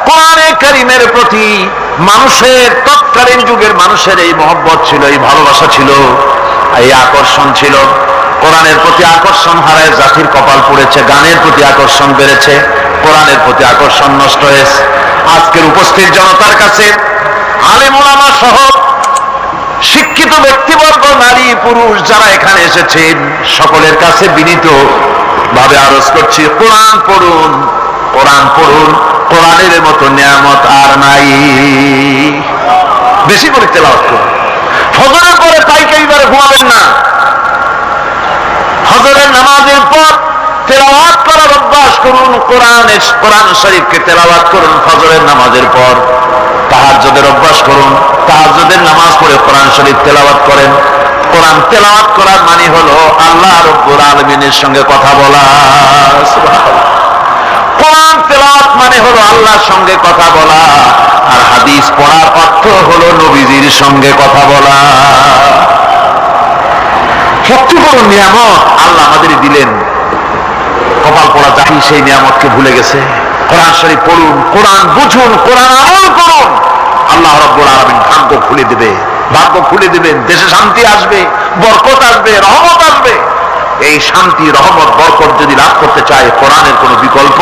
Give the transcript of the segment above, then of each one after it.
কোরআনে কারীমের প্রতি মানুষের, তৎকালীন যুগের মানুষের এই মহব্বত ছিল, এই ভালোবাসা ছিল, এই আকর্ষণ ছিল। কোরআনের প্রতি আকর্ষণ হারায় জাতির কপাল পড়েছে, গানের প্রতি আকর্ষণ বেড়েছে, কোরআনের প্রতি আকর্ষণ নষ্ট হয়েছে। আজকের উপস্থিত জনতার কাছে আলেম ওলামা সহ শিক্ষিত ব্যক্তিবর্গ, নারী পুরুষ যারা এখানে এসেছেন, সকলের কাছে বিনীত ভাবে আরজ করছি, কোরআন পড়ুন, কোরআন পড়ুন। কোরআনের মতো নিয়ামত আর নাই। বেশি করে তেলাওয়াত করুন। ফজরের পরে পাইকারিবারে ঘুমাবেন না। ফজরের নামাজের পর তেলাওয়াত করার অভ্যাস করুন। কোরআন শরীফকে তেলাওয়াত করুন ফজরের নামাজের পর। তাহাজ্জুদের অভ্যাস করুন, তাহাজ্জুদের নামাজ পড়ে কোরআন শরীফ তেলাওয়াত করেন। কোরআন তেলাওয়াত করার মানে হলো আল্লাহ রাব্বুল আলামিনের সঙ্গে কথা বলা। সুবহানাল্লাহ। কোরআন তেলাওয়াত মানে হলো আল্লাহর সঙ্গে কথা বলা, আর হাদিস পড়ার অর্থ হলো নবীজির সঙ্গে কথা বলা। সবচেয়ে বড় নিয়ামত আল্লাহ আমাদের দিলেন। কপাল পড়া জাতি সেই নিয়ামতকে ভুলে গেছে। কোরআন শরীফ পড়ুন, কোরআন বুঝুন, কোরআন আমল করুন। আল্লাহ রাব্বুল আলামিন ভাগ্য খুলে দেবে, ভাগ্য খুলে দিবেন। দেশে শান্তি আসবে, বরকত আসবে, রহমত আসবে। এই শান্তি, রহমত, বরকত যদি লাভ করতে চায়, কোরআনের কোনো বিকল্প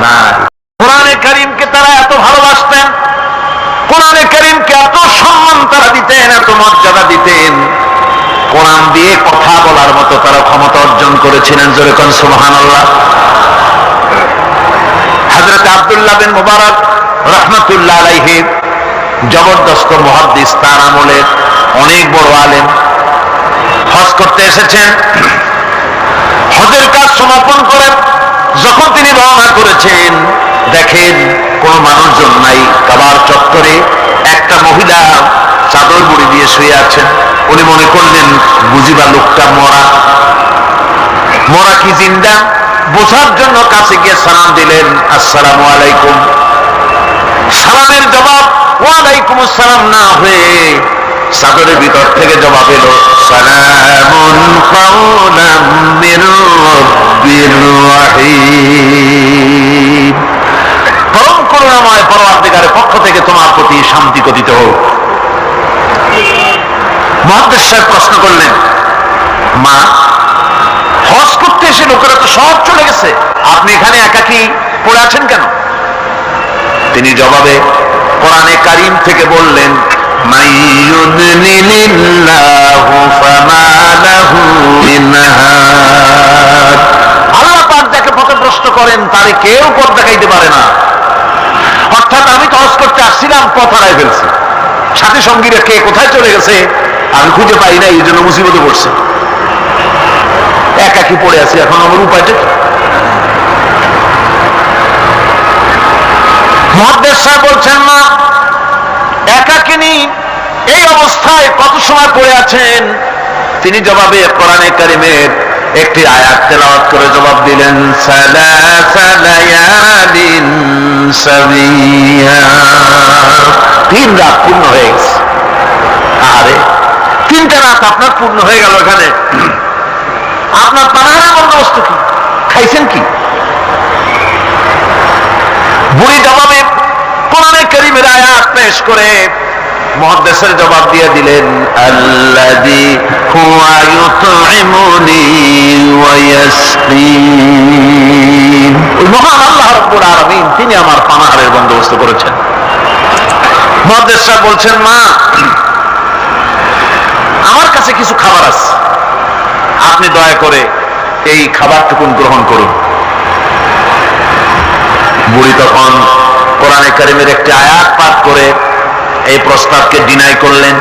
নাই। কোরআনে কারীমকে তারা এত ভালোবাসতেন, কোরআনে কারীমকে এত সম্মান তারা দিতেন, এত মর্যাদা দিতেন। কোরআন দিয়ে কথা বলার মতো তারা ক্ষমতা অর্জন করেছিলেন। জোরে কোন সুবহানাল্লাহ। হযরত আব্দুল্লাহ বিন মুবারক রাহমাতুল্লাহ আলাইহি জবরদস্ত মুহাদ্দিস, তার আমলের অনেক বড় আলেম, হজ করতে এসেছেন। হজের কাজ সমাপন করে যখন তিনি রওনা করেছেন, দেখেন কোন মানুষজন নাই। কাবার চত্বরে একটা মহিলা চাদর মুড়ি দিয়ে শুয়ে আছেন। উনি মনে করলেন বুঝিবা লোকটা মরা, মরা কি জিন্দা বোঝার জন্য কাছে গিয়ে সালাম দিলেন, আসসালামু আলাইকুম। সালামের জবাব ওয়ালাইকুম আসসালাম না হয়ে চাদরের ভিতর থেকে জবাব এলো, সালামুন কাওলাম মির রাব্বির রাহিম। পরম করুণাময় পরওয়ারদিগারের পক্ষ থেকে তোমার প্রতি শান্তি কথিত হোক। মুহাদ্দিস সাহেব প্রশ্ন করলেন, মা, হজ করতে এসে লোকেরা তো সব চলে গেছে, আপনি এখানে একাকী পড়ে আছেন কেন? তিনি জবাবে কোরআনে কারীম থেকে বললেন, মাইয়ুদলিলিল্লাহু ফামা লাহু মিন হাদ। আল্লাহ পাক যাকে পথভ্রষ্ট করেন তারে কেউ পথ দেখাইতে পারে না। অর্থাৎ আমি তো হজ করতে আসছিলাম, পথ হারাই ফেলছি। সাথী সঙ্গীরা কে কোথায় চলে গেছে আমি খুঁজে পাই না, এই জন্য মুসিবতে পড়ছে। একাকী পড়ে আছি, এখন আমার উপায়টা কি? মুহাদ্দিস সাহেব বলছেন, না, একাকিনী এই অবস্থায় কত সময় পড়ে আছেন? তিনি জবাবে কোরআনে কারীমের একটি আয়াত তেলাওয়াত করে জবাব দিলেন, সালাসা লায়ালিন সাবিয়া। 3 রাত পূর্ণ হয়ে গেছে। আরে 3টা রাত আপনার পূর্ণ হয়ে গেল, এখানে আপনার পানাহারের বন্দোবস্ত কি? খাইছেন কি? বুড়ি জবাবে কোরআনে কারীমের আয়াত পেশ করে মুহাদ্দিসের জবাব দিয়ে দিলেন, আল্লাযী হুয়া ইউতঈমুনি ওয়া ইয়াসকিন। ওই মহান আল্লাহ রাব্বুল আলামিন, তিনি আমার পানাহারের বন্দোবস্ত করেছেন। মুহাদ্দিস সাহেব বলছেন, মা, আমার কাছে কিছু খাবার আছে, আপনি দয়া করে এই খাবারটুকুন গ্রহণ করুন। বুড়ি তখন কোরআনে কারীমের একটি আয়াত পাঠ করে এই প্রস্তাবকে ডিনাই করলেন।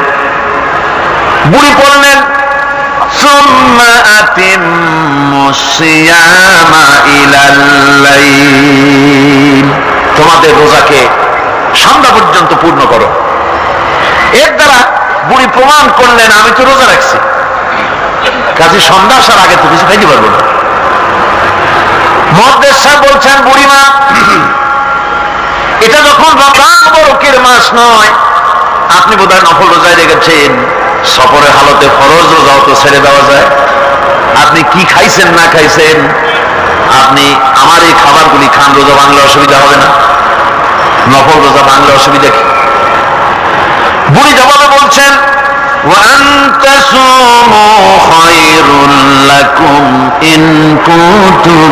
বুড়ি বললেন, সুম্মা আতিম্মুস সিয়ামা ইলাল লাইল। তোমাদের রোজাকে সন্ধ্যা পর্যন্ত পূর্ণ করো। এর দ্বারা বুড়ি প্রমাণ করলেন, আমি তো রোজা রাখছি, কাজে সন্ধ্যা আসার আগে তো কিছু খাইতে পারবো না। মুহাদ্দিস সাহেব বলছেন, বুড়িমা, এটা যখন রমজান মুবারকের মাস নয়, আপনি বোধহয় নফল রোজায় রেখেছেন। সফরের হালতে ফরজ রোজাও তো ছেড়ে দেওয়া যায়। আপনি কি খাইছেন না খাইছেন, আপনি আমার এই খাবারগুলি খান, রোজা ভাঙলে অসুবিধা হবে না। নফল রোজা ভাঙলে অসুবিধা কি? বুড়ি জবাবে বলছেন وَأَن تَصُومُوا خَيْرٌ لَكُمْ إِن كُنتُمْ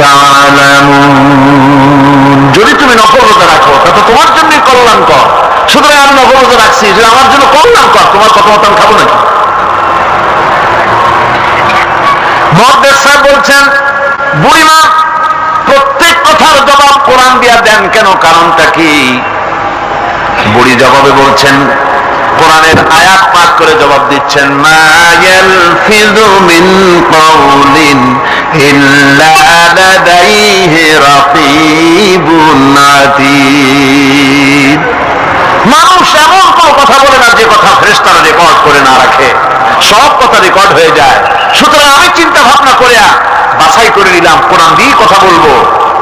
تَعْلَمُونَ। যদি তুমি নফল রোজা রাখো তা তো তোমার জন্যই কল্যাণকর, সুতরাং আমি নফল রোজা রাখছি, যে আমার জন্য কল্যাণকর, তোমার কথা মতো আমি খাবো নাকি? মুহাদ্দিস সাহেব বলছেন বুড়িমা প্রত্যেক কথার জবাব কোরআন দিয়া দেন কেন, কারণটা কি? বুড়ি জবাবে বলছেন, কোরআনের আয়াত পাঠ করে জবাব দিচ্ছেন, মা ইয়ালফিযু মিন কাওলিন ইল্লা লাদাইহি রাকীবুন আতীদ। মানুষ এমন কোনো কথা বলে না যে কথা ফেরেশতারা রেকর্ড করে না রাখে, সব কথা রেকর্ড হয়ে যায়। সুতরাং আমি চিন্তা ভাবনা করে বাছাই করে নিলাম কোরআন দিয়ে কথা বলবো,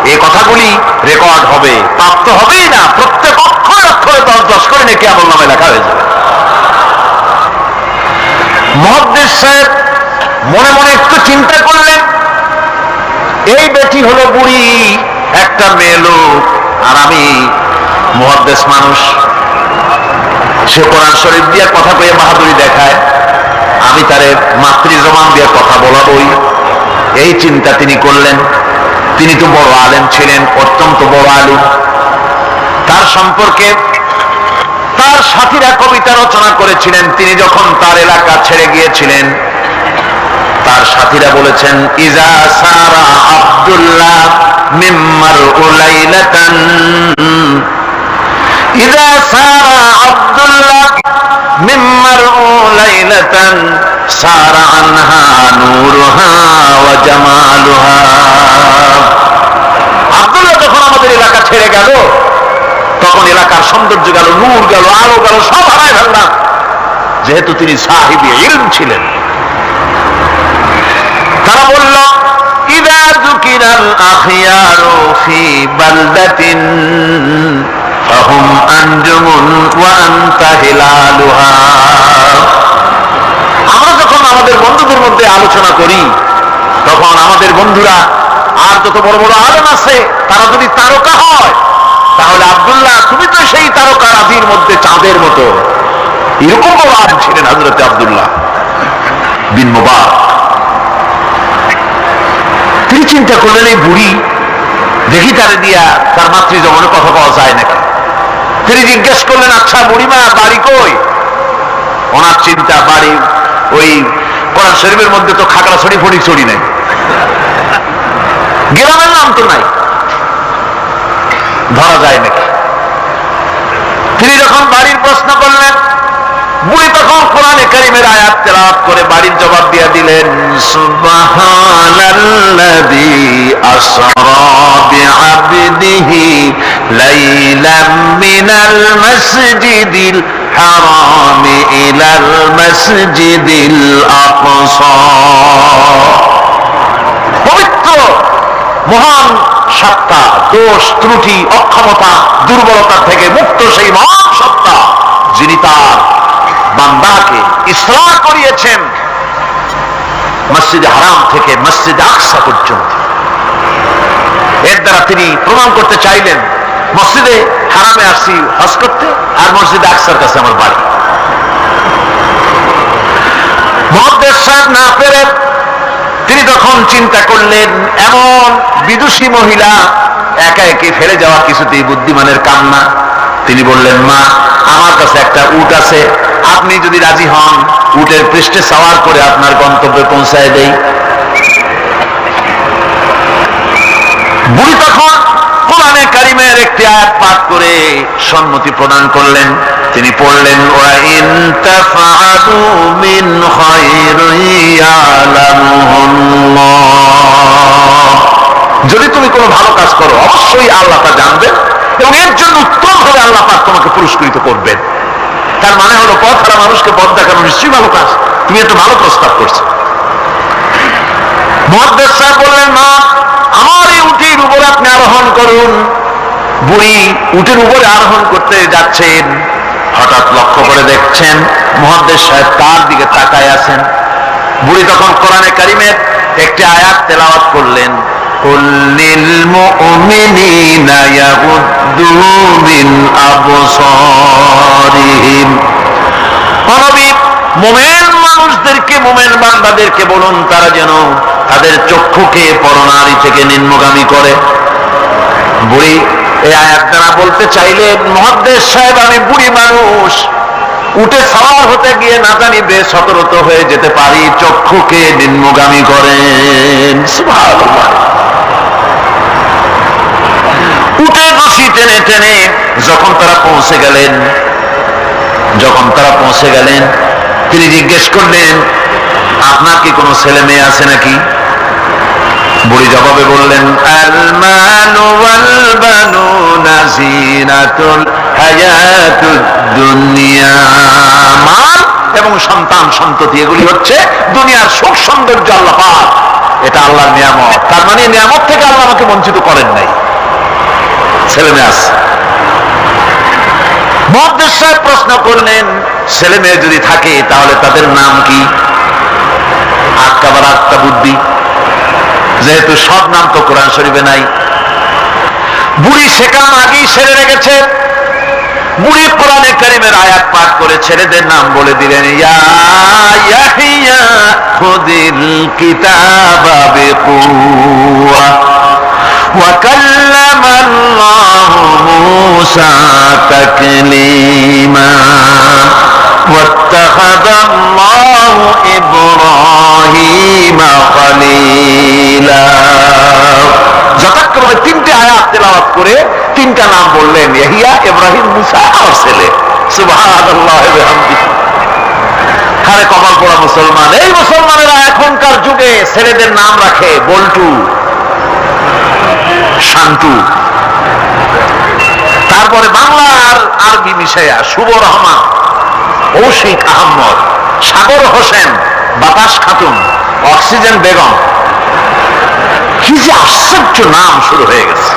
এই কথাগুলি রেকর্ড হবে, প্রাপ্ত হবেই না, প্রত্যেক অক্ষরে অক্ষরে 10-10 করে নাকি আমলনামায় লেখা হয়ে যাবে। মুহাদ্দিস সাহেব মনে মনে একটু চিন্তা করলেন, এই বেটি হলো বুড়ি, একটা মেয়ে লোক, আর আমি মুহাদ্দিস মানুষ, সে কোরআন শরীফ দিয়ে কথা কয়ে বাহাদুরি দেখায়, আমি তারে মাতৃ জবান দিয়ে কথা বলাবই, এই চিন্তা তিনি করলেন। তিনি তো বড় আলেম ছিলেন, অত্যন্ত বড় আলেম। তার সম্পর্কে তার সাথীরা কবিতা রচনা করেছিলেন। তিনি যখন তার এলাকা ছেড়ে গিয়েছিলেন, তার সাথীরা বলেছেন, ইজা সারা আব্দুল্লাহ মিম্মার উলাইলাতান, ইজা সারা আব্দুল্লাহ মিম্মার উলাইলাতান সারা আনহা নূরুহা ওয়া জামালুহা। আব্দুল্লাহ যখন আমাদের এলাকা ছেড়ে গেল, তখন এলাকার সৌন্দর্য গেল, নূর গেল, আলো গেল, সব হারায় ফেললাম, যেহেতু তিনি সাহিবি ইলম ছিলেন। তারা বলল, ইযা যুকিরাল আখিয়ারু ফি বালদাতিন ফাহুম আনজুমুন ওয়া আনতা হিলালুহা। আমরা যখন আমাদের বন্ধুদের মধ্যে আলোচনা করি, তখন আমাদের বন্ধুরা আর যত বড় বড় আলেম আছে, তারা যদি তারকা হয়, তাহলে আব্দুল্লাহ তুমি তো সেই তারকা রাজির মধ্যে চাঁদের মতো। এরকম বড় আলেম ছিলেন হযরত আব্দুল্লাহ বিন মুবারক। তিনি চিন্তা করলেন, এই বুড়ি দেখি তারে দিয়া তার মাতৃ জবানে কথা পাওয়া যায় নাকি। তিনি জিজ্ঞেস করলেন, আচ্ছা বুড়িমা বাড়ি কই? ওনার চিন্তা, বাড়ি ওই কোরআন শরীফের মধ্যে তো খাগড়াছড়ি ফটিকছড়ি নাই, গ্রামের নাম তো নাই, ধরা যায় নাকি। তিনি যখন বাড়ির প্রশ্ন করলেন, বুড়ি তখন কোরআনে কারীমের আয়াত তেলাওয়াত করে বাড়ির জবাব দিয়ে দিলেন, সুবহানাল্লাযী আসরা বিআবদিহি লাইলাম মিনাল মাসজিদিল হারাম ইলাল মাসজিদিল আকসা। পবিত্র মহান সত্তা, দোষ ত্রুটি অক্ষমতা দুর্বলতা থেকে মুক্ত সেই মহান সত্তা, যিনি তার বান্দাকে ইসরা করিয়েছেন মসজিদে হারাম থেকে মসজিদে আকসা পর্যন্ত। এর দ্বারা তিনি প্রমাণ করতে চাইলেন, মসজিদে হারামে আসছি হজ করতে, আর মসজিদে আকসার কাছে আমার বাড়ি। মুহাদ্দিস সাহেব না পেরে তিনি তখন চিন্তা করলেন, এমন বিদুষী মহিলা একা একে ফেলে যাওয়া কিছুতেই বুদ্ধিমানের কাম না। তিনি বললেন, মা আমার কাছে একটা উট আছে, আপনি যদি রাজি হন উটের পৃষ্ঠে সওয়ার করে আপনার গন্তব্যে পৌঁছায় দেই। বুড়ি তখন কোরআনে কারীমের একটি আয়াত পাঠ করে সম্মতি প্রদান করলেন। তিনি পড়লেন, ওয়া ইন তাফআলু মিন খায়রিন ইয়ালামুহুল্লাহ। যদি তুমি কোনো ভালো কাজ করো, অবশ্যই আল্লাহ তা জানবেন এবং এর জন্য উত্তম ভাবে আল্লাহ পাক তোমাকে পুরস্কৃত করবেন। তার মানে হলো, পথ হারা মানুষকে পথ দেখানো নিশ্চয়ই ভালো কাজ, তুমি একটা ভালো প্রস্তাব করছো। মুহাদ্দিস সাহেব বললেন, মা আমার এই উটের উপরে আপনি আরোহণ করুন। বুড়ি উটের উপরে আরোহণ করতে যাচ্ছেন, হঠাৎ লক্ষ্য করে দেখছেন মুহাদ্দিস সাহেব তার দিকে তাকায় আছেন। বুড়ি তখন কোরআনে কারীমের একটি আয়াত তেলাওয়াত করলেন, কুল লিল মুমিনিনা ইয়াগুদ্দু মিন আবসারিহিম। নবী মুমিন মানুষদেরকে, মুমিন বান্দাদেরকে বলুন তারা যেন তাদের চক্ষুকে পরনারী থেকে নিম্নগামী করে। বুড়ি এই আয়াত দ্বারা বলতে চাইলেন, মুহাদ্দিস সাহেব আমি বুড়ি মানুষ, উঠে সাওয়ার হতে গিয়ে না জানি বেসতর্ক হয়ে যেতে পারি, চক্ষুকে নিম্নগামী করেন। সুবহানাল্লাহ। উঠে রশি টেনে টেনে যখন তারা পৌঁছে গেলেন তিনি জিজ্ঞেস করলেন, আপনার কি কোনো ছেলে মেয়ে আছে নাকি? বুড়ি জবাবে বললেন, আল মালু ওয়াল বানুনা জিনাতুল হায়াতুদ দুনিয়া। মাল এবং সন্তান সন্ততি এগুলি হচ্ছে দুনিয়ার সুখ সৌন্দর্য, আল্লাহ পাক, এটা আল্লাহর নিয়ামত। তার মানে নিয়ামত থেকে আল্লাহ আমাকে বঞ্চিত করেন নাই, ছেলে মেয়ে আছে। মুহাদ্দিস সাহেব প্রশ্ন করলেন, ছেলে মেয়ে যদি থাকে তাহলে তাদের নাম কি? আটকা বুদ্ধি, যেহেতু সব নাম তো কোরআন শরীফে নাই। বুড়ি সেকাম আগেই সেরে রেখেছে। বুড়ি কোরআনে কারীমের আয়াত পাঠ করে ছেলেদের নাম বলে দিলেন, ইয়া ইয়াহিয়া খুযিল কিতাবা বিকুওয়া ওয়া কাল্লামাল্লাহু মূসা তাকলীমা ওয়াত্তাখাযাল্লাহু ইব্রাহিমা খলীলা। যথাক্রমে তিনটে আয়াত তেলাওয়াত করে তিনটা নাম বললেন, ইয়াহিয়া, ইব্রাহিম, মূসা আর ছেলে। সুবহানাল্লাহ ওয়া বিহামদিহি। আরে কপাল পোড়া মুসলমান! এই মুসলমানেরা এখনকার যুগে ছেলেদের নাম রাখে বল্টু, শান্তু, তারপরে বাংলা আর আরবি মিশাইয়া শুভ রহমান, কৌশিক আহমদ, সাগর হোসেন, বাতাস খাতুন, অক্সিজেন বেগম। কি যে আশ্চর্য নাম শুরু হয়ে গেছে।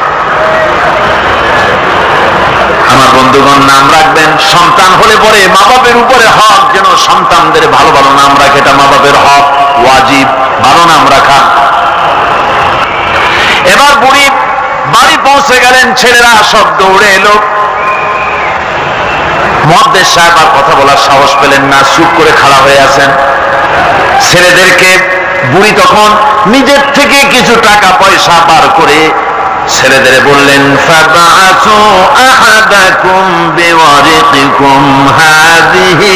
আমার বন্ধুগণ, নাম রাখবেন, সন্তান হলে পরে মা বাপের উপরে হক যেন সন্তানদের ভালো ভালো নাম রাখে, এটা মা বাপের হক, ওয়াজিব, ভালো নাম রাখা। এবার বুড়ি বাড়ি পৌঁছে গেলেন, ছেলেরা সব দৌড়ে এলো। মুহাদ্দিস সাহেব আর কথা বলার সাহস পেলেন না, চুপ করে খাড়া হয়ে আছেন। ছেলেদেরকে বুড়ি তখন নিজের থেকে কিছু টাকা পয়সা বার করে ছেলেদের বললেন, ফাবাআসু আহাদাকুম বিওয়ারিকিকুম হাযিহি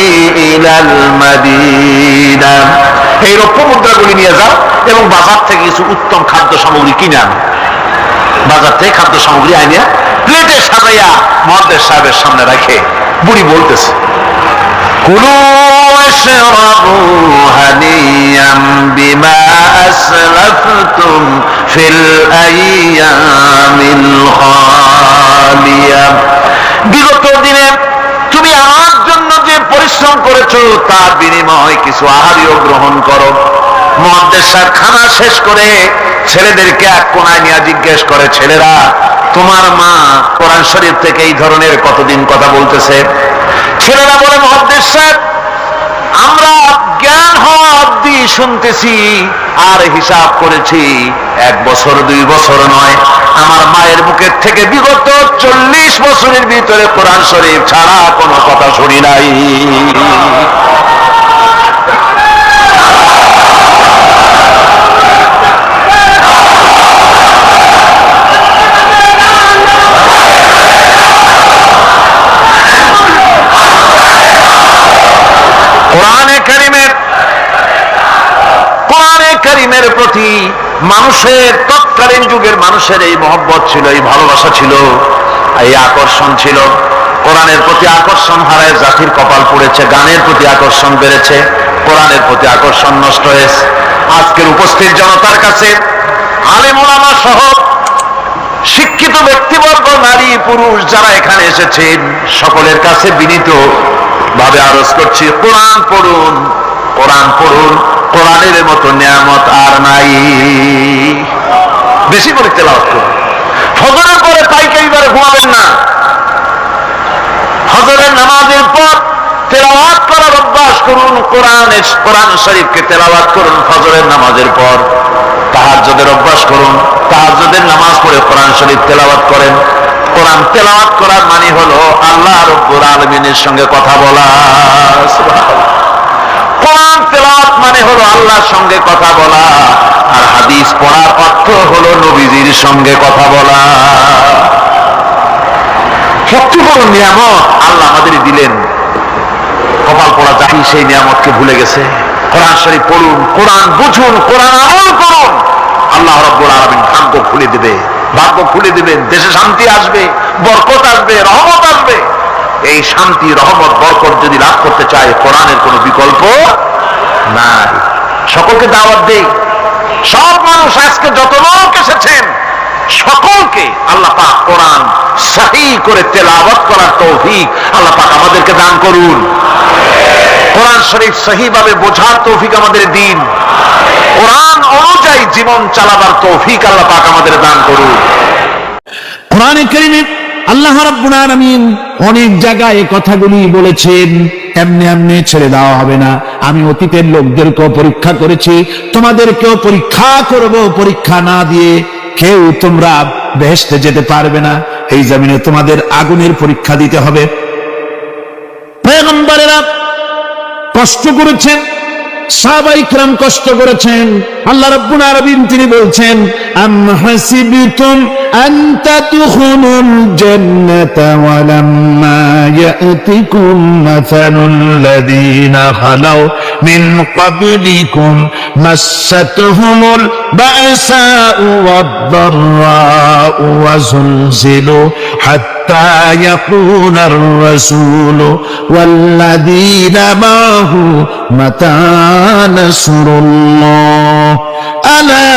ইলাল মাদিনা। এই রৌপ্য মুদ্রাগুলি নিয়ে যাও এবং বাজার থেকে কিছু উত্তম খাদ্য সামগ্রী কিনে আনো। বাজার থেকে খাদ্য সামগ্রী আনিয়া প্লেটে সাজাইয়া মুহাদ্দিস সাহেবের সামনে রাখে বুড়ি বলতেছে, কুলু ওয়াশরাবু হানিয়াম বিমা আসলাফতুম ফিল আইয়ামিল খালিয়া। বিগত দিনে তুমি আমার জন্য যে পরিশ্রম করেছো তার বিনিময়ে কিছু আহারও গ্রহণ করো। মুহাদ্দিস সাহেব খানা শেষ করে ছেলেদেরকে এক কোনায় নিয়ে জিজ্ঞেস করে, ছেলেরা তোমার মা কোরআন শরীফ থেকে এই ধরনের কতদিন কথা বলতেছে? ছেলেরা বলে, মুহাদ্দিস সাহেব আমরা জ্ঞান হওয়া অবধি শুনতেছি আর হিসাব করেছি 1 বছর 2 বছর নয়, আমার মায়ের মুখের থেকে বিগত 40 বছরের ভিতরে কোরআন শরীফ ছাড়া কোনো কথা শুনি নাই। কোরআনে কারীমের প্রতি মানুষের, তৎকালীন যুগের মানুষের এই মহব্বত ছিল, এই ভালোবাসা ছিল, এই আকর্ষণ ছিল। কোরআনের প্রতি আকর্ষণ হারায় জাতির কপাল পড়েছে, গানের প্রতি আকর্ষণ বেড়েছে, কোরআনের প্রতি আকর্ষণ নষ্ট হয়েছে। আজকের উপস্থিত জনতার কাছে আলেম ওলামা সহ শিক্ষিত ব্যক্তিবর্গ, নারী পুরুষ যারা এখানে এসেছেন সকলের কাছে বিনীত ভাবে আরজ করছি, কোরআন পড়ুন, কোরআন পড়ুন। কোরআনের মতো নিয়ামত আর নাই। বেশি করে তেলাওয়াত করুন। ফজরের পরে পাইকারি দরে ঘুমাবেন না। ফজরের নামাজের পর তেলাওয়াত করার অভ্যাস করুন। কোরআন শরীফকে তেলাওয়াত করুন ফজরের নামাজের পর। তাহাজ্জুদের অভ্যাস করুন, তাহাজ্জুদের নামাজ পড়ে কোরআন শরীফ তেলাওয়াত করেন। কোরআন তেলাওয়াত করার মানে হলো আল্লাহ রাব্বুল আলামিনের সঙ্গে কথা বলা। সুবহানাল্লাহ। কোরআন তেলাওয়াত মানে হলো আল্লাহর সঙ্গে কথা বলা, আর হাদিস পড়ার অর্থ হলো নবীজির সঙ্গে কথা বলা। সবচেয়ে বড় নিয়ামত আল্লাহ আমাদের দিলেন, কপাল পড়া জাতি সেই নিয়ামতকে ভুলে গেছে। কোরআন শরীফ পড়ুন, কোরআন বুঝুন, কোরআন আমল করুন, আল্লাহ রাব্বুল আলামিন ভাগ্য খুলে দেবে, ভাগ্য খুলে দিবেন। দেশে শান্তি আসবে, বরকত আসবে, রহমত আসবে। এই শান্তি, রহমত, বরকত যদি লাভ করতে চায়, কোরআনের কোনো বিকল্প নাই। সকলকে দাওয়াত দেই, সব মানুষ আজকে যত লোক এসেছেন সকলকে আল্লাহ পাক কোরআন সহিহ করে তেলাওয়াত করার তৌফিক আল্লাহ পাক আমাদেরকে দান করুন। কোরআন শরীফ সহিহ ভাবে বোঝার তৌফিক আমাদের দিন, কোরআন অনুযায়ী জীবন চালাবার তৌফিক আল্লাহ পাক আমাদের দান করুন। কোরআনে কারীমে আল্লাহ রাব্বুল আলামিন অনেক জায়গায় এই কথাগুলি বলেছেন। এমনি এমনি ছেড়ে দেওয়া হবে না। আমি অতীতের লোকদেরকেও পরীক্ষা করেছি, তোমাদেরকেও পরীক্ষা করব। পরীক্ষা না দিয়ে কেউ তোমরা বেহেশতে যেতে পারবে না। এই জমিনে তোমাদের আগুনের পরীক্ষা দিতে হবে। পয়গম্বরেরা কষ্ট করেছেন, সাহাবায়ে কিরাম কষ্ট করেছেন। আল্লাহ রাব্বুল আলামিন তিনি বলছেন, আম হাসিবতুম আন তাদখুলুল জান্নাতা ওয়া লাম্মা ইয়াতিকুম মাসালুল লাযীনা খালাউ মিন ক্বাবলিকুম মাসাতহুমুল বা'সাউ ওয়াদ-দাররাউ ওয়া যুলজিলু حتى يقول الرسول والذين معه متى نصر الله ألا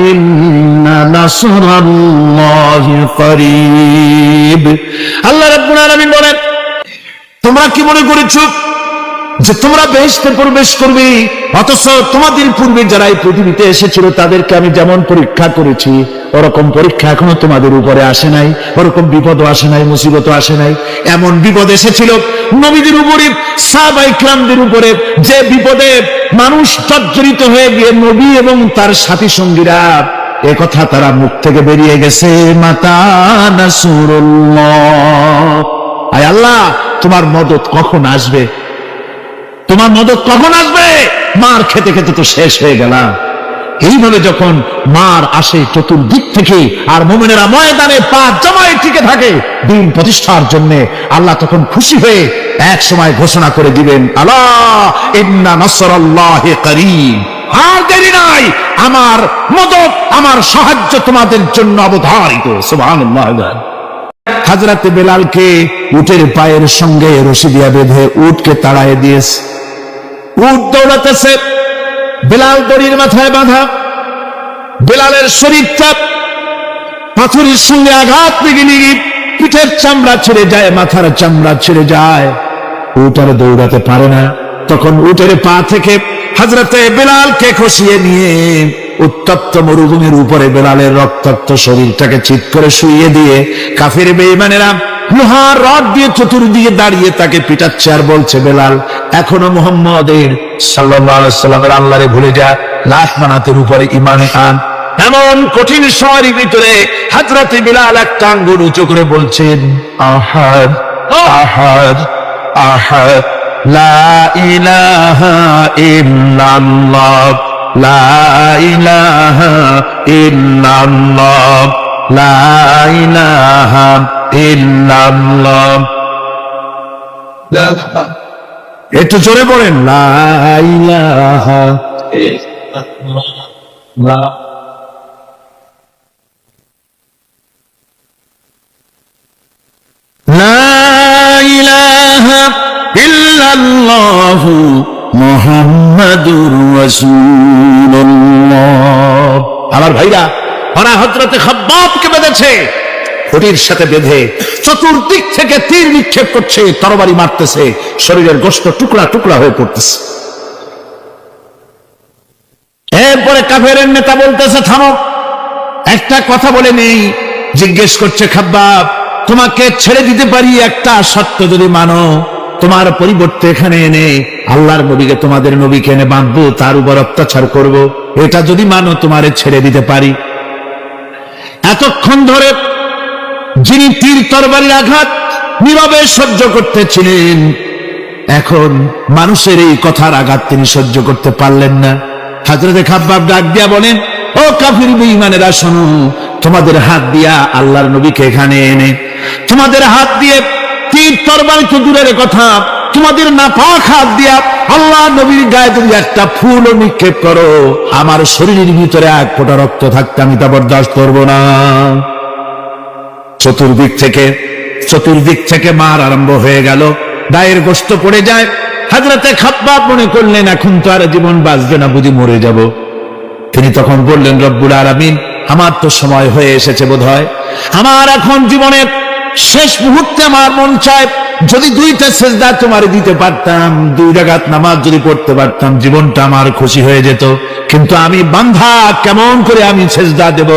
إن نصر الله قريب। আল্লাহ রাব্বুল আলামিন বলেন, তোমরা কি মনে করেছো যে তোমরা বেহেশতে প্রবেশ করবে, অথচ তোমাদের পূর্বে যারা এই পৃথিবীতে এসেছিল তাদেরকে আমি যেমন পরীক্ষা করেছি ওরকম পরীক্ষা এখনো তোমাদের উপরে আসে নাই, ওরকম বিপদও আসে নাই, মুসিবতও আসে নাই। এমন বিপদ এসেছিল নবীদের উপরে, সাহাবায়ে কিরামদের উপরে, যে বিপদে মানুষ জর্জরিত হয়ে গিয়ে নবী এবং তার সাথী সঙ্গীরা একথা তারা মুখ থেকে বেরিয়ে গেছে, মাতা নাসরুল্লাহ, আয় আল্লাহ তোমার মদদ কখন আসবে, তোমার মদদ কখন আসবে। মার খেতে খেতে তো শেষ হয়ে গেলাম। এইভাবে যখন মার আসে চতুর্দিক থেকে, আর মুমিনেরা ময়দানে পা জমায়ে টিকে থাকে দিন প্রতিষ্ঠার জন্য, আল্লাহ তখন খুশি হয়ে এক সময় ঘোষণা করে দিবেন, আলা ইন্না নাসরাল্লাহি করিব, আর দেরি নাই, আমার মদদ, আমার সাহায্য তোমাদের জন্য অবধারিত। সুবহানাল্লাহ। হযরত বেলালকে উটের পায়ের সঙ্গে রশি দিয়া বেঁধে উটকে তাড়ায় দিয়েছে। উট দৌড়াতেছে, বেলাল দড়ির মাথায় বাঁধা। বেলালের শরীরটা পাথরের সঙ্গে আঘাত লেগে লেগে পিঠের চামড়া ছেড়ে যায়, মাথার চামড়া ছেড়ে যায়। উট আর দৌড়াতে পারে না। তখন উটের পা থেকে হযরতে বেলালকে খসিয়ে নিয়ে উত্তপ্ত মরুভূমির উপরে বেলালের রক্তাক্ত শরীরটাকে চিৎ করে শুইয়ে দিয়ে কাফির বেঈমানেরা লোহার রড দিয়ে চতুর্দিকে দাঁড়িয়ে তাকে পিটাচ্ছে আর বলছে, বেলাল এখনো মুহাম্মদের সাল্লাল্লাহু আলাইহি ওয়াসাল্লামের আল্লাহরে ভুলে যা, লাশ মানাতের উপরে ঈমানে আন। এমন কঠিন সময়ের ভিতরে হযরত বেলাল একটা আঙ্গুল উঁচু করে বলছেন, আহাদ আহাদ আহাদ, লা ইলাহা ইল্লাল্লাহ, লা ইলাহা ইল্লাল্লাহ, লা ইলাহা ইল্লাল্লাহ। একটু জোরে বলেন, লা ইলাহা ইল্লাল্লাহ। লা ইলাহা ইল্লাল্লাহু মুহাম্মাদুর রাসূলুল্লাহ। আমার ভাইরা, ওরা হযরতে খাব্বাবকে বেঁধেছে, খুঁটির সাথে বেঁধে চতুর্দিক থেকে তীর নিক্ষেপ করছে, তরবারি মারতেছে, শরীরের গোশত টুকরা টুকরা হয়ে পড়তেছে। এরপরে কাফেরের নেতা বলতেছে, থামো, একটা কথা বলে নেই। জিজ্ঞেস করছে, খাব্বাব তোমাকে ছেড়ে দিতে পারি একটা শর্ত যদি মানো, তোমার পরিবর্তে এখানে এনে আল্লাহর নবীকে, তোমাদের নবীকে এনে বাঁধবো, তার উপর অত্যাচার করব, এটা যদি মানো তোমারে ছেড়ে দিতে পারি। এতক্ষণ ধরে যিনি তীর তরবারির আঘাত নীরবে সহ্য করতেছিলেন, এখন মানুষের এই কথার আঘাত তিনি সহ্য করতে পারলেন না। হযরতে খাব্বাব ডাক দিয়া বলেন, ও কাফির বেঈমানেরা শোনো, তোমাদের হাত দিয়া আল্লাহর নবীকে এখানে এনে তোমাদের হাত দিয়ে তীর তরবারি তো দূরের কথা, তোমাদের নাপাক হাত দিয়া আল্লাহ নবীর গায়ে যদি একটা ফুলও নিক্ষেপ করো, আমার শরীরের ভিতরে এক ফোঁটা রক্ত থাকতে আমি তা বরদাস্ত করবো না। চতুর্দিক থেকে মার আরম্ভ হয়ে গেল, গায়ের গোশত পড়ে যায়। হযরতে খাব্বাব মনে করলেন এখন তো আর জীবন বাঁচবে না, বুঝি মরে যাব। তিনি তখন বললেন, রব্বুল আলামিন, আমার তো সময় হয়ে এসেছে বোধহয়, আমার এখন জীবনের শেষ মুহূর্তে আমার মন চায় যদি 2টা সেজদা তোমার দিতে পারতাম, 2 রাকাত নামাজ যদি পড়তে পারতাম, জীবনটা আমার খুশি হয়ে যেত। কিন্তু আমি বান্ধা, কেমন করে আমি সেজদা দেব?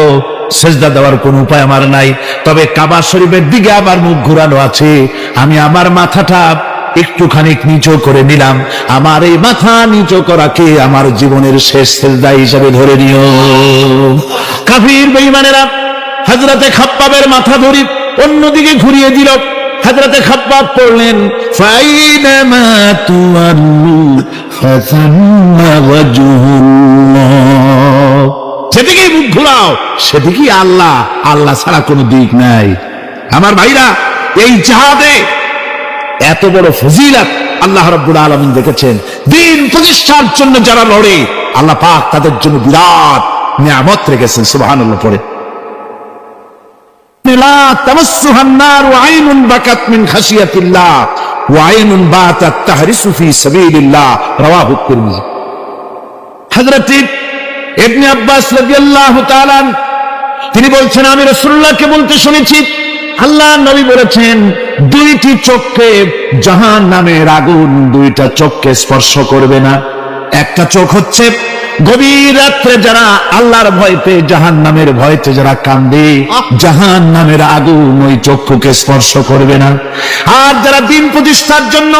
সেজদা দেওয়ার কোন উপায় আমার নাই। তবে কাবা শরীফের দিকে আমার মুখ ঘুরানো আছে, আমি আমার মাথাটা একটুখানি নিচু করে নিলাম। আমার এই মাথা নিচু করাকে আমার জীবনের শেষ সেজদা হিসেবে ধরে নিও। কাফির বেঈমানেরা হযরতে খাব্বাবের মাথা ধরি অন্যদিকে ঘুরিয়ে দিল। হযরতে খাব্বাব পড়লেন, ফাইনামা তুআল্লু ফাসাম্মা ওয়াজহুল্লাহ, যেদিকেই মুখ ঘুরাও সেদিকেই আল্লাহ, আল্লাহ ছাড়া কোনো দিক নাই। আমার ভাইরা, এই জিহাদে এত বড় ফজিলত আল্লাহ রাব্বুল আলামিন দেখেছেন। দ্বীন প্রতিষ্ঠার জন্য যারা লড়ে, আল্লাহ পাক তাদের জন্য বিরাট নিয়ামত রেখেছেন। সুবহানাল্লাহ পড়ে, লা তামাসসুহান নার ওয়া আইনুন বাকাত মিন খাশিয়াতিল্লাহ ওয়া আইনুন বাতাত তাহরিসু ফি সাবিলিল্লাহ, রাওয়াহু তিরমিজি। হযরত ইবনে আব্বাস রাদিয়াল্লাহু তাআলা তিনি বলছেন, আমি রাসূলুল্লাহকে বলতে শুনেছি, আল্লাহর নবী বলেছেন, 2টি চোখকে জাহান্নামের আগুন 2টা চোখকে স্পর্শ করবে না। একটা চোখ হচ্ছে গভীর রাত্রে যারা আল্লাহর ভয় পেয়ে জাহান্নামের ভয়তে যারা কান্দে, জাহান্নামের আগুন ওই চক্ষুকে স্পর্শ করবে না। আর যারা দ্বীন প্রতিষ্ঠার জন্য,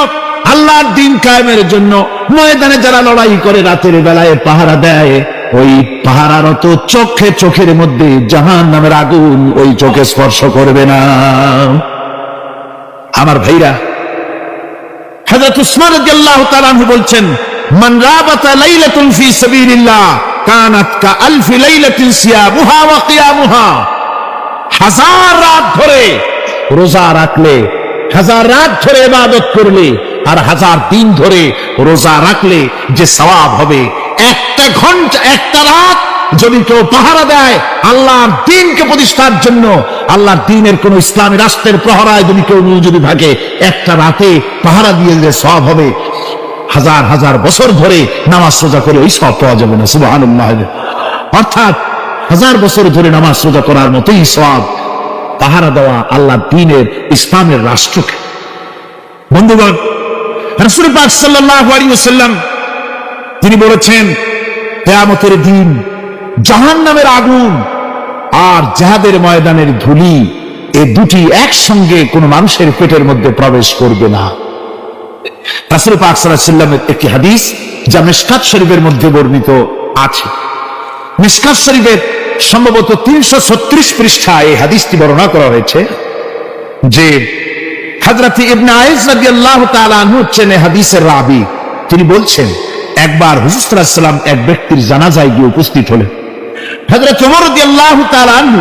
আল্লাহর দ্বীন কায়েমের জন্য ময়দানে যারা লড়াই করে, রাতের বেলায় পাহারা দেয়, ওই পাহারারত চোখের মধ্যে জাহান্নামের আগুন ওই চোখে স্পর্শ করবে না। আমার ভাইরা, হযরত উসমান রাদিয়াল্লাহু তাআলা আনহু বলছেন, মান রাবাতা লাইলাতুন ফি সাবিলিল্লাহ কানাত কাআলফি লাইলাতিন সিয়ামুহা ওয়া কিয়ামুহা। 1000 রাত ধরে রোজা রাখলে, 1000 রাত ধরে ইবাদত করলে, আর 1000 দিন ধরে রোজা রাখলে যে সওয়াব হবে, একটা ঘন্টা, একটা রাত যদি কেউ পাহারা দেয় আল্লাহর দ্বীনকে প্রতিষ্ঠার জন্য, আল্লাহর দ্বীনের কোন ইসলামী রাষ্ট্রের প্রহরায় যদি কেউ যদি ভাগে, একটা রাতে পাহারা দিয়ে যে সওয়াব হবে, 1000 বছর ধরে নামাজ রোজা করে ওই সওয়াব পাওয়া যাবে না। সুবহানাল্লাহ। অর্থাৎ 1000 বছর ধরে নামাজ রোজা করার মতোই সওয়াব পাহারা দেওয়া আল্লাহর দ্বীনের, ইসলামের রাষ্ট্রকে। বন্ধুগণ, রাসূল পাক সাল্লাল্লাহু আলাইহি ওয়াসাল্লাম তিনি বলেছেন, কিয়ামতের দিন জাহান্নামের আগুন আর জিহাদের ময়দানের ধুলি, এই দুটি একসঙ্গে কোন মানুষের পেটের মধ্যে প্রবেশ করবে না। রাসূল পাক সাল্লাল্লাহু আলাইহি ওয়াসাল্লামের একটি হাদিস যা মিশকাত শরীফের মধ্যে বর্ণিত আছে। মিশকাত শরীফের সম্ভবত 336 পৃষ্ঠায় এই হাদিসটি বর্ণনা করা হয়েছে যে হযরত ইবনে আইস রাদিয়াল্লাহু তাআলা আনহু হচ্ছেন এই হাদিসের রাবী। তিনি বলছেন, একবার হুজুর সাল্লাল্লাহু আলাইহি ওয়াসাল্লাম এক ব্যক্তির জানাজায় গিয়ে উপস্থিত হলেন। হযরত ওমর রাদিয়াল্লাহু তাআলা আনহু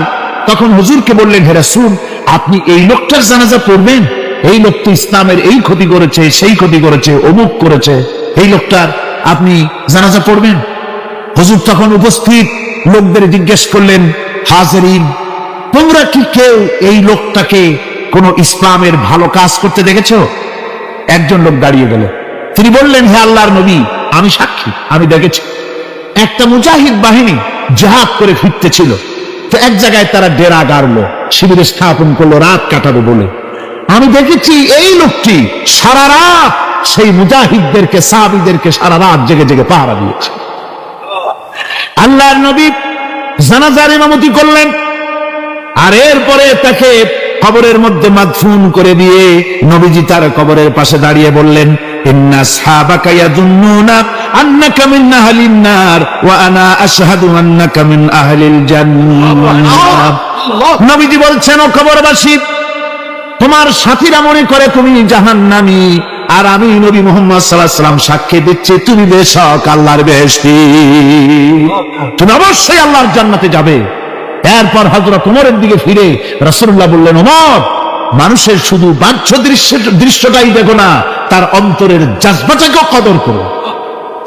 তখন হুজুরকে বললেন, হে রাসূল, আপনি এই লোকটার জানাজা পড়বেন? এই লোক তো ইসলামের এই ক্ষতি করেছে, সেই ক্ষতি করেছে, অমুক করেছে, এই লোকটার আপনি জানাজা পড়বেন? হুজুর তখন উপস্থিত লোকদের জিজ্ঞেস করলেন, হাজিরিন, তোমরা কি কেউ এই লোকটাকে কোন ইসলামের ভালো কাজ করতে দেখেছো? একজন লোক দাঁড়িয়ে গেল, তিনি বললেন, হে আল্লাহর নবী, আমি সাক্ষী, আমি দেখেছি। একটা মুজাহিদ বাহিনী জিহাদ করে ফিরতেছিল, তো এক জায়গায় তারা ডেরা গাড়লো, শিবির স্থাপন করলো রাত কাটাবে বলে। আমি দেখেছি এই লোকটি সারা রাত সেই মুজাহিদদেরকে, সাহাবীদেরকে সারা রাত জেগে জেগে পাহারা দিয়েছে। আল্লাহর নবী জানাজার ইমামতি করলেন, আর এরপরে তাকে কবরের মধ্যে মাদফুন করে দিয়ে নবীজি তার কবরের পাশে দাঁড়িয়ে বললেন, ইন্না আসহাবাকা ইয়াযুন্নুনা আন্নাকা মিন আহলিন নার ওয়া আনা আশহাদু আন্নাকা মিন আহলিল জান্নাহ। নবীজি বলছেন, ও কবরবাসী, তোমার সাথীরা মনে করে তুমি জাহান্নামী, আর আমি নবী মুহাম্মদ সাল্লাল্লাহু আলাইহি ওয়াসাল্লাম সাক্ষী দিচ্ছি তুমি বেশক আল্লাহর বেহেশতি, তুমি অবশ্যই আল্লাহর জান্নাতে যাবে। এরপর হযরত ওমরের দিকে ফিরে রাসূলুল্লাহ বললেন, ওমর, মানুষের শুধু বাহ্য দৃশ্যটাই দেখো না, তার অন্তরের জাজবাটাকেও কদর করো।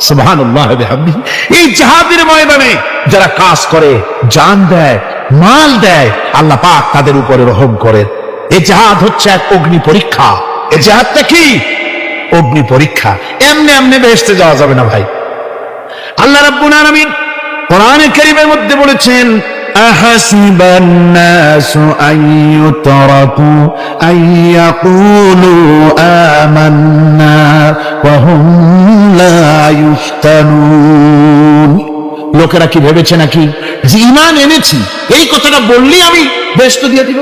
সুবহানাল্লাহ ওয়া বিহামদিহি। এই জিহাদের ময়দানে যারা কাজ করে, জান দেয়, মাল দেয়, আল্লাহ পাক তাদের উপরে রহম করেন। এই জিহাদ হচ্ছে এক অগ্নি পরীক্ষা। এই জিহাদটা কি? অগ্নি পরীক্ষা। এমনি এমনি বেহেশতে যাওয়া যাবে না ভাই। আল্লাহ রাব্বুল আলামিন কোরআনে কারীমের মধ্যে বলেছেন, আহাসিবান নাসু আইয়ুতরাকু আইয়াকুলু আমান্না ওয়া হুম লা ইফতানুন। লোকেরা কি ভেবেছে নাকি যে ঈমান এনেছি এই কথাটা বললেই আমি বেহেশত দিয়ে দিব,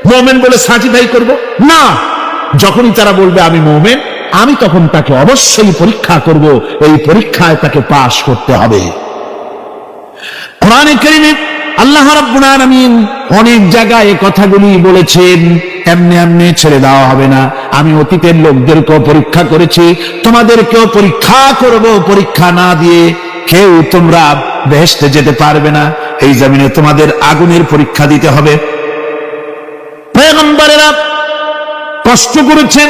মুমিন বলে সাজিদাই করব? না, যখনই তারা বলবে আমি মুমিন, আমি তখন তাকে অবশ্যই পরীক্ষা করব, এই পরীক্ষায় তাকে পাশ করতে হবে। কোরআনে কারীমে আল্লাহ রাব্বুল আলামিন অনেক জায়গায় এই কথাগুলি বলেছেন। এমনি এমনি ছেড়ে দেওয়া হবে না। আমি অতীতের লোকদেরকেও পরীক্ষা করেছি, তোমাদেরকেও পরীক্ষা করব। পরীক্ষা না দিয়ে কেউ তোমরা বেহেশতে যেতে পারবে না। এই জমিনে তোমাদের আগুনের পরীক্ষা দিতে হবে। পয়গম্বরেরা কষ্ট করেছেন,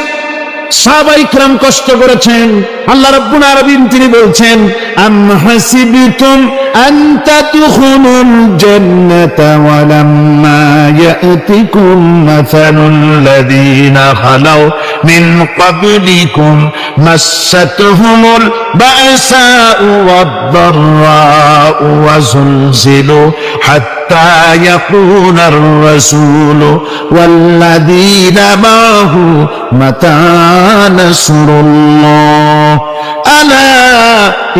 সাহাবায়ে কিরাম কষ্ট করেছেন। আল্লাহ রাব্বুল আলামিন তিনি বলছেন, আম হাসিবতুম আন তাদখুলুল জান্নাতা ওয়া লাম্মা ইয়াতিকুম মাসালুল লাযীনা খালাউ মিন ক্বাবলিকুম মাসাতহুমুল বা'সাউ ওয়াদ-দাররাউ ওয়া যুলজিলু حتى يقول الرسول والذين معه متى نصر الله ألا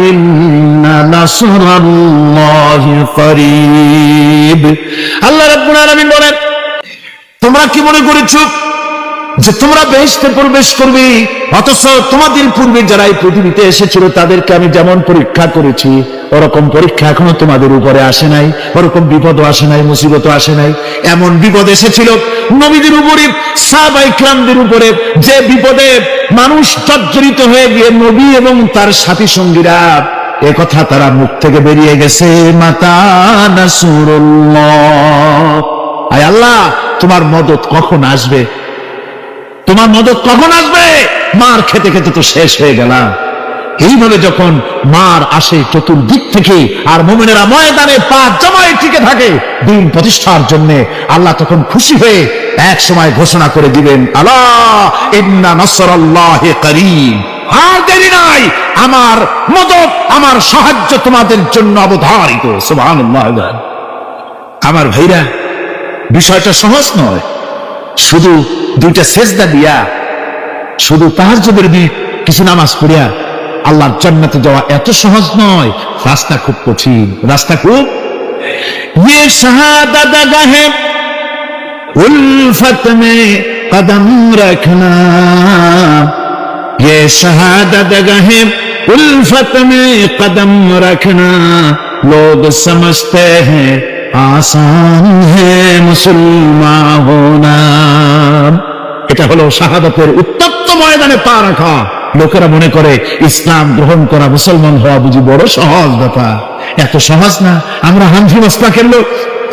إن نصر الله قريب। আল্লাহ রাব্বুল আলামিন বলেন, তোমরা কি মনে করেছো যে তোমরা বেহেশতে প্রবেশ করবে, অথচ তোমাদের পূর্বে যারা এই পৃথিবীতে এসেছিল তাদেরকে আমি যেমন পরীক্ষা করেছি ওরকম পরীক্ষা এখনো তোমাদের উপরে আসে নাই, ওরকম বিপদও আসে নাই, মুসিবতও আসে নাই। এমন বিপদ এসেছিল নবীদের উপরে, সাহাবায়ে কিরামদের উপরে, যে বিপদে মানুষ জর্জরিত হয়ে গিয়ে নবী এবং তার সাথী সঙ্গীরা একথা তারা মুখ থেকে বেরিয়ে গেছে, মাতা নাসরুল্লাহ, আয় আল্লাহ তোমার মদদ কখন আসবে, তোমার মদদ কখন আসবে? মার খেতে খেতে তো শেষ হয়ে গেলাম। এইভাবে যখন মার আসে চতুর্দিক থেকে, আর মুমিনেরা ময়দানে পা জমায়ে টিকে থাকে দিন প্রতিষ্ঠার জন্য, আল্লাহ তখন খুশি হয়ে এক সময় ঘোষণা করে দিবেন, আলা ইন্না নাসরাল্লাহি করিব, আর দেরি নাই, আমার মদদ, আমার সাহায্য তোমাদের জন্য অবধারিত। সুবহানাল্লাহ। আমার ভাইরা, বিষয়টা সহজ নয়। শুধু দুইটা সেজদা দিয়া, শুধু তাহাজ্জুদের কিছু নামাজ পড়িয়া আল্লাহর জান্নাতে যাওয়া এত সহজ নয়। রাস্তা খুব কঠিন, রাস্তা খুব। ये शहादत गाहे उल्फत में कदम रखना, ये शहादत गाहे उल्फत में कदम रखना, लोग समझते हैं आसान है मुसलमान होना। এটা হলো শাহাদাতের উত্তপ্ত ময়দানে পা রাখা। লোকেরা মনে করে ইসলাম গ্রহণ করা, মুসলমান হওয়া বুঝি বড় সহজ ব্যাপার। এত সহজ না। আমরা হানফি মাসলাকের লোক,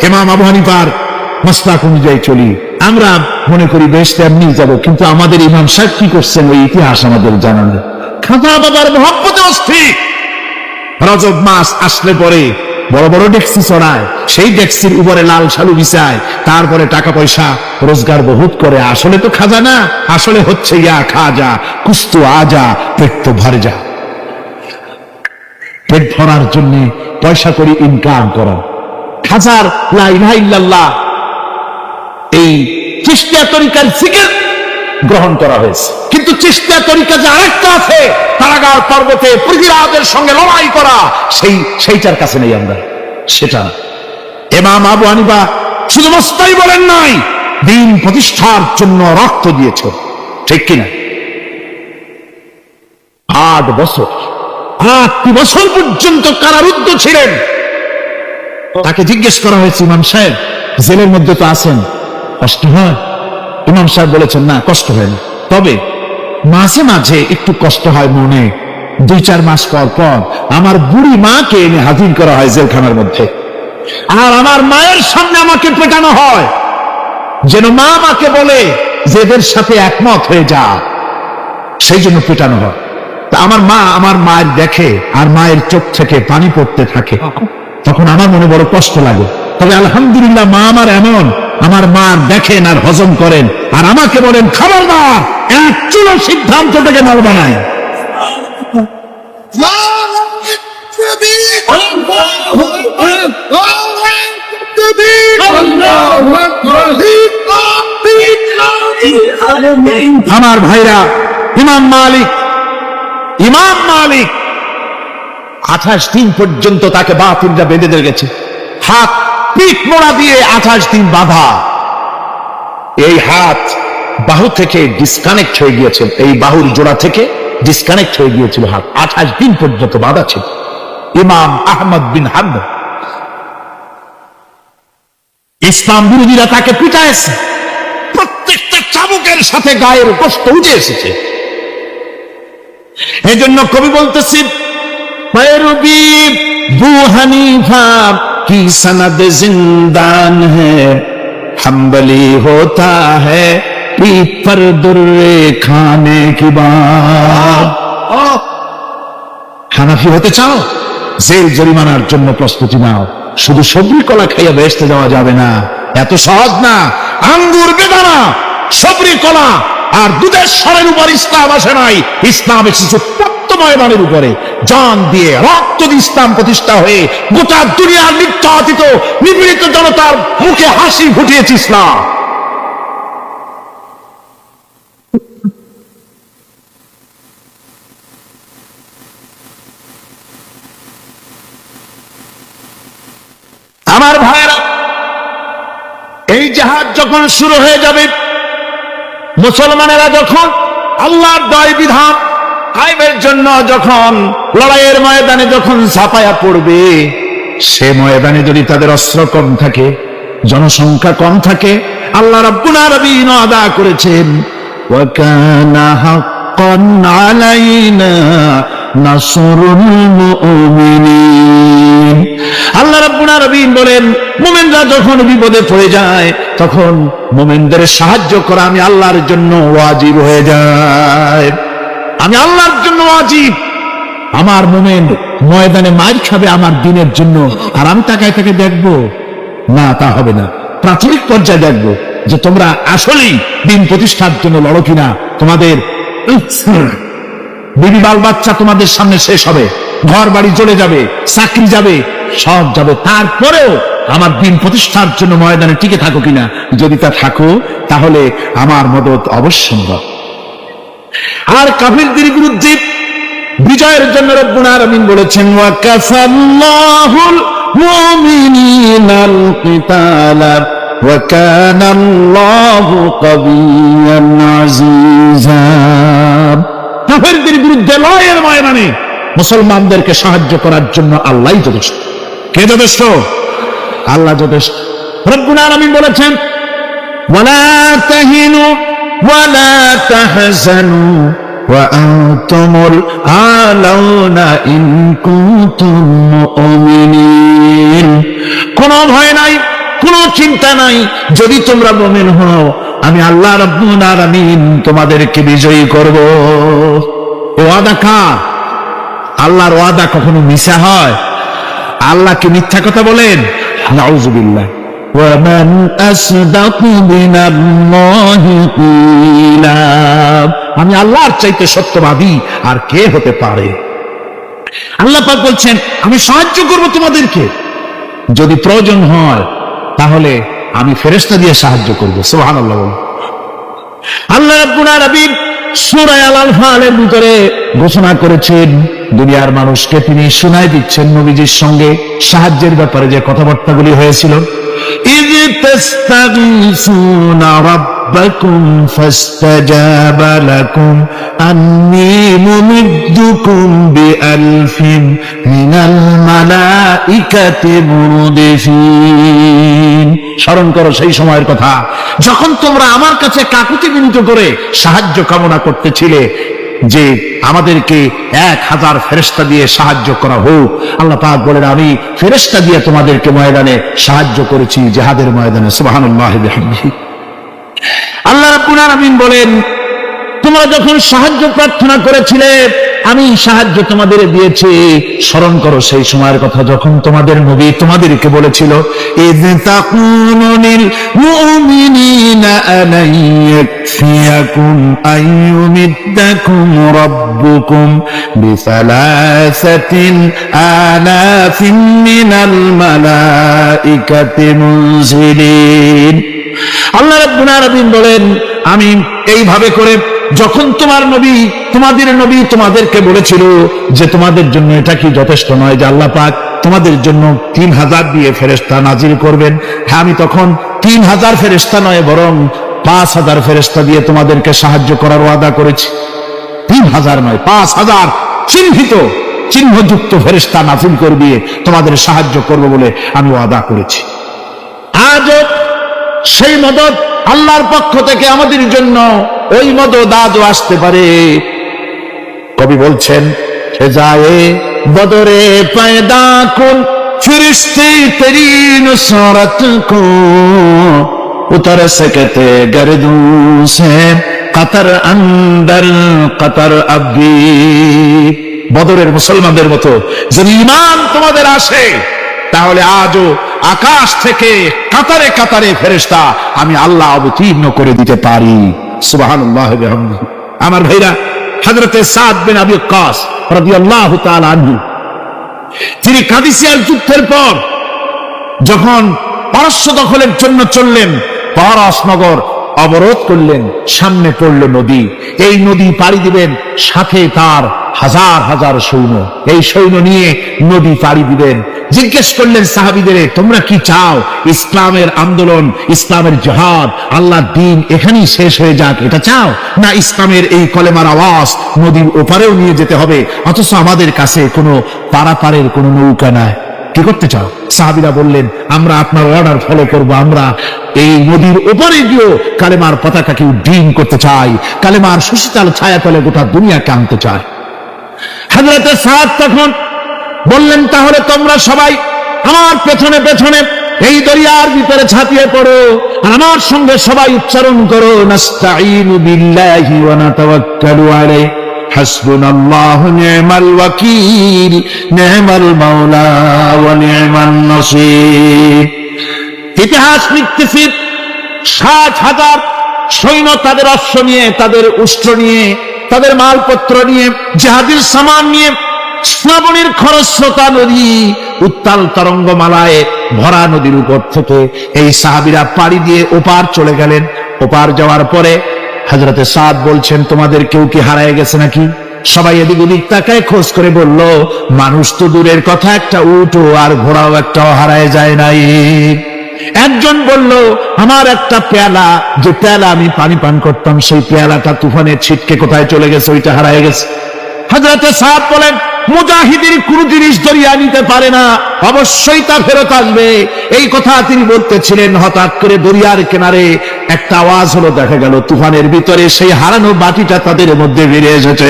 ইমাম আবু হানিফার মাসলাক অনুযায়ী চলি। আমরা মনে করি বেহেশতে এমনি যাব, কিন্তু আমাদের ইমাম সাহেব কি করছেন ওই ইতিহাস আমাদের জানা নেই। খাজা বাবার মহব্বতে অস্থির। রজব মাস আসলে পরে বড় বড় ডেক্সি চড়ায়, সেই ডেক্সির উপরে লাল শালু বিছায়, তারপরে টাকা পয়সা রোজগার বহুত করে। আসলে তো খাজা না, আসলে হচ্ছে ইয়া খাজা কুস্তু আজা, পেট তো ভরে যা। পেট ভরার জন্য পয়সা করে ইনকাম করা। খাজার লা ইলাহা ইল্লাল্লাহ, এই চিশতিয়া তরিকার জিকির গ্রহণ করা হয়েছে, কিন্তু চিশতিয়া তরিকা যে আরেকটা আছে, তারাগার পর্বতে পৃথিবীর সঙ্গে লড়াই করা, সেইটার কাছে নেই আমরা। সেটা ইমাম আবু হানিফা শুধু মস্তাই বলেন নাই, দিন প্রতিষ্ঠার জন্য রক্ত দিয়েছ, ঠিক কিনা? 8 বছর, 8 বছর পর্যন্ত কারারুদ্ধ ছিলেন। তাকে জিজ্ঞেস করা হয়েছে, ইমাম সাহেব জেলের মধ্যে তো আছেন, কষ্ট হয়? ইমাম সাহেব বলেছেন না, কষ্ট হয় না, তবে মাঝে মাঝে একটু কষ্ট হয় মনে। 2-4 মাস পর পর আমার বুড়ি মাকে এনে হাজির করা হয় জেলখানার মধ্যে, আর আমার মায়ের সামনে আমাকে পেটানো হয়, যেন মা আমাকে বলে যে এদের সাথে একমত হয়ে যা, সেই জন্য পেটানো হয়। তা আমার মা আমার মায়ের দেখে, আর মায়ের চোখ থেকে পানি পড়তে থাকে, তখন আমার মনে বড় কষ্ট লাগে। তবে আলহামদুলিল্লাহ মা আমার এমন, আমার মা দেখেন আর হজম করেন, আর আমাকে বলেন খবরদার এক চুলো সিদ্ধান্ত থেকে নড়বা নাই। আমার ভাইরা, ইমাম মালিক 28 দিন পর্যন্ত তাকে বাতিলরা বেঁধে দিয়ে গেছে, হাত পিঠ মোড়া দিয়ে 28 দিন বাঁধা। এই হাত বাহু থেকে ডিসকানেক্ট হয়ে গিয়েছিল, এই বাহুর জোড়া থেকে ডিসকানেক্ট হয়ে গিয়েছিল হাত, 28 দিন পর্যন্ত বাঁধা ছিল। ইমাম আহমদ বিন হাম্বল, ইসলাম বিরোধীরা তাকে পিটাইছে, প্রত্যেকটা চাবুকের সাথে গায়ের গোশত উঠে এসেছে। এই জন্য কবি বলতেছি, पैरवी बू हनीफा की सनद जिंदान है, हम्बली होता है पीठ पर दुर्रे खाने की बात। হানাফি হতে চাও, জেল জরিমানার জন্য প্রস্তুতি নাও। শুধু সবরি কলা খাইয়া বেহেশতে যাওয়া যাবে না, এত সহজ না। আঙ্গুর বেদানা, সবরি কলা আর দুধের স্বরের উপর ইসলাম আসে নাই, ইসলাম এসেছে ময়দানের উপরে জান দিয়ে রক্ত দিয়ে ইসলাম প্রতিষ্ঠা হয়ে গোটা দুনিয়ার নির্যাতিত নিপীড়িত জনতার মুখে হাসি ফুটিয়েছে ইসলাম। আমার ভাইরা, এই জাহাজ যখন শুরু হয়ে যাবে, মুসলমানেরা যখন আল্লাহর দয় বিধান কায়েমের জন্য যখন লড়াইয়ের ময়দানে যখন ঝাঁপায়া পড়বে, সে ময়দানে যদি তাদের অস্ত্র কম থাকে, জনসংখ্যা কম থাকে, আল্লাহ রাব্বুল আলামিন ওয়াদা করেছেন, ওয়া কানা হাক্কান আলাইনা নাসরুল মুমিনিন। আল্লাহ রাব্বুল আলামিন বলেন, মুমিনরা যখন বিপদে পড়ে যায়, তখন মুমিনদের সাহায্য করা আমি আল্লাহর জন্য ওয়াজিব হয়ে যায়। আমি আল্লাহর জন্য ওয়াজিব। আমার মুমিন ময়দানে মার খাবে আমার দিনের জন্য, আর আমি তাকায় তাকে দেখবো না, তা হবে না। প্রাথমিক পর্যায়ে দেখবো যে তোমরা আসলেই দিন প্রতিষ্ঠার জন্য লড়ো কিনা। তোমাদের বিবি বাল বাচ্চা তোমাদের সামনে শেষ হবে, ঘর বাড়ি চলে যাবে, চাকরি যাবে, সব যাবে, তারপরেও আমার দিন প্রতিষ্ঠার জন্য ময়দানে টিকে থাকো কিনা। যদি তা থাকো, তাহলে আমার মদদ অবশ্যম্ভব। আর কাফিরদের বিরুদ্ধে বিজয়ের জন্য রব্বুল আলামিন বলেছেন, ওয়া কাফাল্লাহুল মুমিনিনাল কিতালা ওয়া কানাল্লাহু কাবিয়্যান আযীযা। কাফিরদের বিরুদ্ধে লড়াইয়ের ময়দানে মুসলমানদেরকে সাহায্য করার জন্য আল্লাহই যথেষ্ট। কে যথেষ্ট? আল্লাহ যথেষ্ট। রব্বুল আলামিন বলেছেন, ওয়ালা তাহিনু ওয়ালা তাহজানু ওয়া আনতুমুল আলাউনা ইন কুনতুম মুমিনিন। কোনো ভয় নাই, কোনো চিন্তা নাই, যদি তোমরা মুমিন হও, আমি আল্লাহ রাব্বুল আলামিন তোমাদেরকে বিজয়ী করব। ওয়াদা কার? আল্লাহর ওয়াদা কখনো মিথ্যা হয়? আল্লাহ কি মিথ্যা কথা বলেন? নাউযুবিল্লাহ। ومن أصدق من الله قيلا। আমি আল্লাহর চাইতে সত্যবাদী আর কে হতে পারে? আল্লাহ পাক বলছেন, আমি সাহায্য করব তোমাদেরকে, যদি প্রয়োজন হয় তাহলে আমি ফেরেশতা দিয়ে সাহায্য করব। সুবহানাল্লাহ। আল্লাহ রাব্বুল আলামিন সূরা আল-আনফালের ভিতরে ঘোষণা করেছেন, দুনিয়ার মানুষকে তিনি শোনায় দিচ্ছেন নবীজির সঙ্গে সাহায্যের ব্যাপারে যে কথাবার্তাগুলি হয়েছিল। إذ তাস্তাগীসুনা রাব্বাকুম ফাস্তাজাবা লাকুম আন্নী মুমিদ্দুকুম বিআলফিন মিনাল মালাইকাতি মুরদিফিন। স্মরণ করো সেই সময়ের কথা যখন তোমরা আমার কাছে কাকুতি বিনীত করে সাহায্য কামনা করতেছিলে যে আমাদেরকে 1000 ফেরেশতা দিয়ে সাহায্য করা হোক। আল্লাহ পাক বলেন আমি ফেরেশতা দিয়ে তোমাদেরকে ময়দানে সাহায্য করেছি, জিহাদের ময়দানে। সুবহানাল্লাহ বিহামদিহি। আল্লাহ রাব্বুল আলামিন বলেন তোমরা যখন সাহায্য প্রার্থনা করেছিলে আমি সাহায্য তোমাদের দিয়েছি। স্মরণ করো সেই সময়ের কথা যখন তোমাদের নবী তোমাদেরকে বলেছিল ইয তাকুনু লিল মুমিনিনা আলাই ইয়াকফিয়াকুম আইয়ুমিদ্দাকুম রাব্বুকুম বিসালাসাতিন আলাফিন মিনাল মালাইকাতি মুনজিলিন। আল্লাহ রাব্বুল আলামিন বলেন আমি এইভাবে করে যখন তোমাদের নবী তোমাদেরকে বলেছিল যে তোমাদের জন্য এটা কি যথেষ্ট নয় যে আল্লাহ পাক তোমাদের জন্য 3000 দিয়ে ফেরেশতা নাজিল করবেন, হ্যাঁ আমি তখন 3000 ফেরেশতা নয় বরং 5000 ফেরেশতা দিয়ে তোমাদেরকে সাহায্য করার ওয়াদা করেছি। 3000 নয় 5000 চিহ্নযুক্ত ফেরেশতা নাজিল করে দিয়ে তোমাদের সাহায্য করব বলে আমি ওয়াদা করেছি। আজও সেই মদদ আল্লাহর পক্ষ থেকে আমাদের জন্য ওই মদদ আজও আসতে পারে। কবি বলছেন সে যায় বদরে পয়দা কুন ফিরিস্তে তেরি নুসরত কো উতর सकते गर्दू से कतर अंदर कतर अभी। বদরের মুসলমানদের মতো যদি ঈমান তোমাদের আসে তাহলে আজও আকাশ থেকে কাতারে কাতারে ফেরেশতা আমি আল্লাহ অবতীর্ণ করে দিতে পারি। সুবহানাল্লাহ ওয়া বিহামদিহি। আমার ভাইরা হযরতে সাদ বিন আবি ওয়াক্কাস রাদিয়াল্লাহু তাআলা আনহু তিনি কাদিসিয়ার যুদ্ধের পর যখন পারস্য দখলের জন্য চললেন, পারস নগর অবরোধ করলেন, সামনে পড়ল নদী, এই নদী পাড়ি দিবেন, সাথে তার হাজার হাজার সৈন্য, এই সৈন্য নিয়ে নদী পাড়ি দিবেন। জিজ্ঞেস করলেন সাহাবীদের তোমরা কি চাও? ইসলামের আন্দোলন, ইসলামের জিহাদ, আল্লাহর দ্বীন এখানেই শেষ হয়ে যাক এটা চাও, না ইসলামের এই কলেমার আওয়াজ নদীর ওপারেও নিয়ে যেতে হবে অথচ আমাদের কাছে কোনো পারাপারের কোনো নৌকা নাই, কি করতে চাও? সাহাবীরা বললেন আমরা আপনার অর্ডার ফলো করব, আমরা এই নদীর ওপারে গিয়ে কালেমার পতাকাকে উড্ডীন করতে চাই, কালেমার সুশীতল ছায়া তলে গোটা দুনিয়াকে আনতে চাই। হযরতে সাদ তখন বললেন তাহলে তোমরা সবাই আমার পেছনে পেছনে এই দরিয়ার ভিতরে ঝাঁপিয়ে পড়ো আর আমার সঙ্গে সবাই উচ্চারণ করো নাস্তাঈনু বিল্লাহি ওয়া নাতাওয়াক্কালু আলাইহি হাসবুনাল্লাহু নি'মাল ওয়াকিল নি'মাল মাওলা ওয়া নি'মান নাসীর। ইতিহাস লিখতেছি 60,000 সৈন্য তাদের অশ্ব নিয়ে, তাদের উষ্ট্র নিয়ে, তাদের মালপত্র নিয়ে, জিহাদের সামান নিয়ে শ্রাবণের খরস্রোতা নদী উত্তাল তরঙ্গমালায় ভরা নদীর উপর থেকে এই সাহাবীরা পাড়ি দিয়ে ওপার চলে গেলেন। ওপার যাওয়ার পরে হযরতে সাদ বলছেন তোমাদের কেউ কি হারায় গেছে নাকি? সবাই এদিক ওদিক তাকায়, খোঁজ করে বলল মানুষ তো দূরের কথা, একটা উট আর ঘোড়াও একটাও হারায় যায় নাই। একজন বলল আমার একটা পেয়ালা, যে পেয়ালা আমি পানি পান করতাম সেই পেয়ালাটা তুফানে ছিটকে কোথায় চলে গেছে, ওইটা হারায় গেছে। হযরতে সাদ বলেন মুজাহিদের কোন জিনিস দরিয়া নিতে পারে না, অবশ্যই তা ফেরত আসবে। এই কথা তিনি বলতেছিলেন, হঠাৎ করে দরিয়ার কিনারে একটা আওয়াজ হলো, দেখা গেল তুফানের ভিতরে সেই হারানো বাটিটা তাদের মধ্যে বেরিয়ে এসেছে।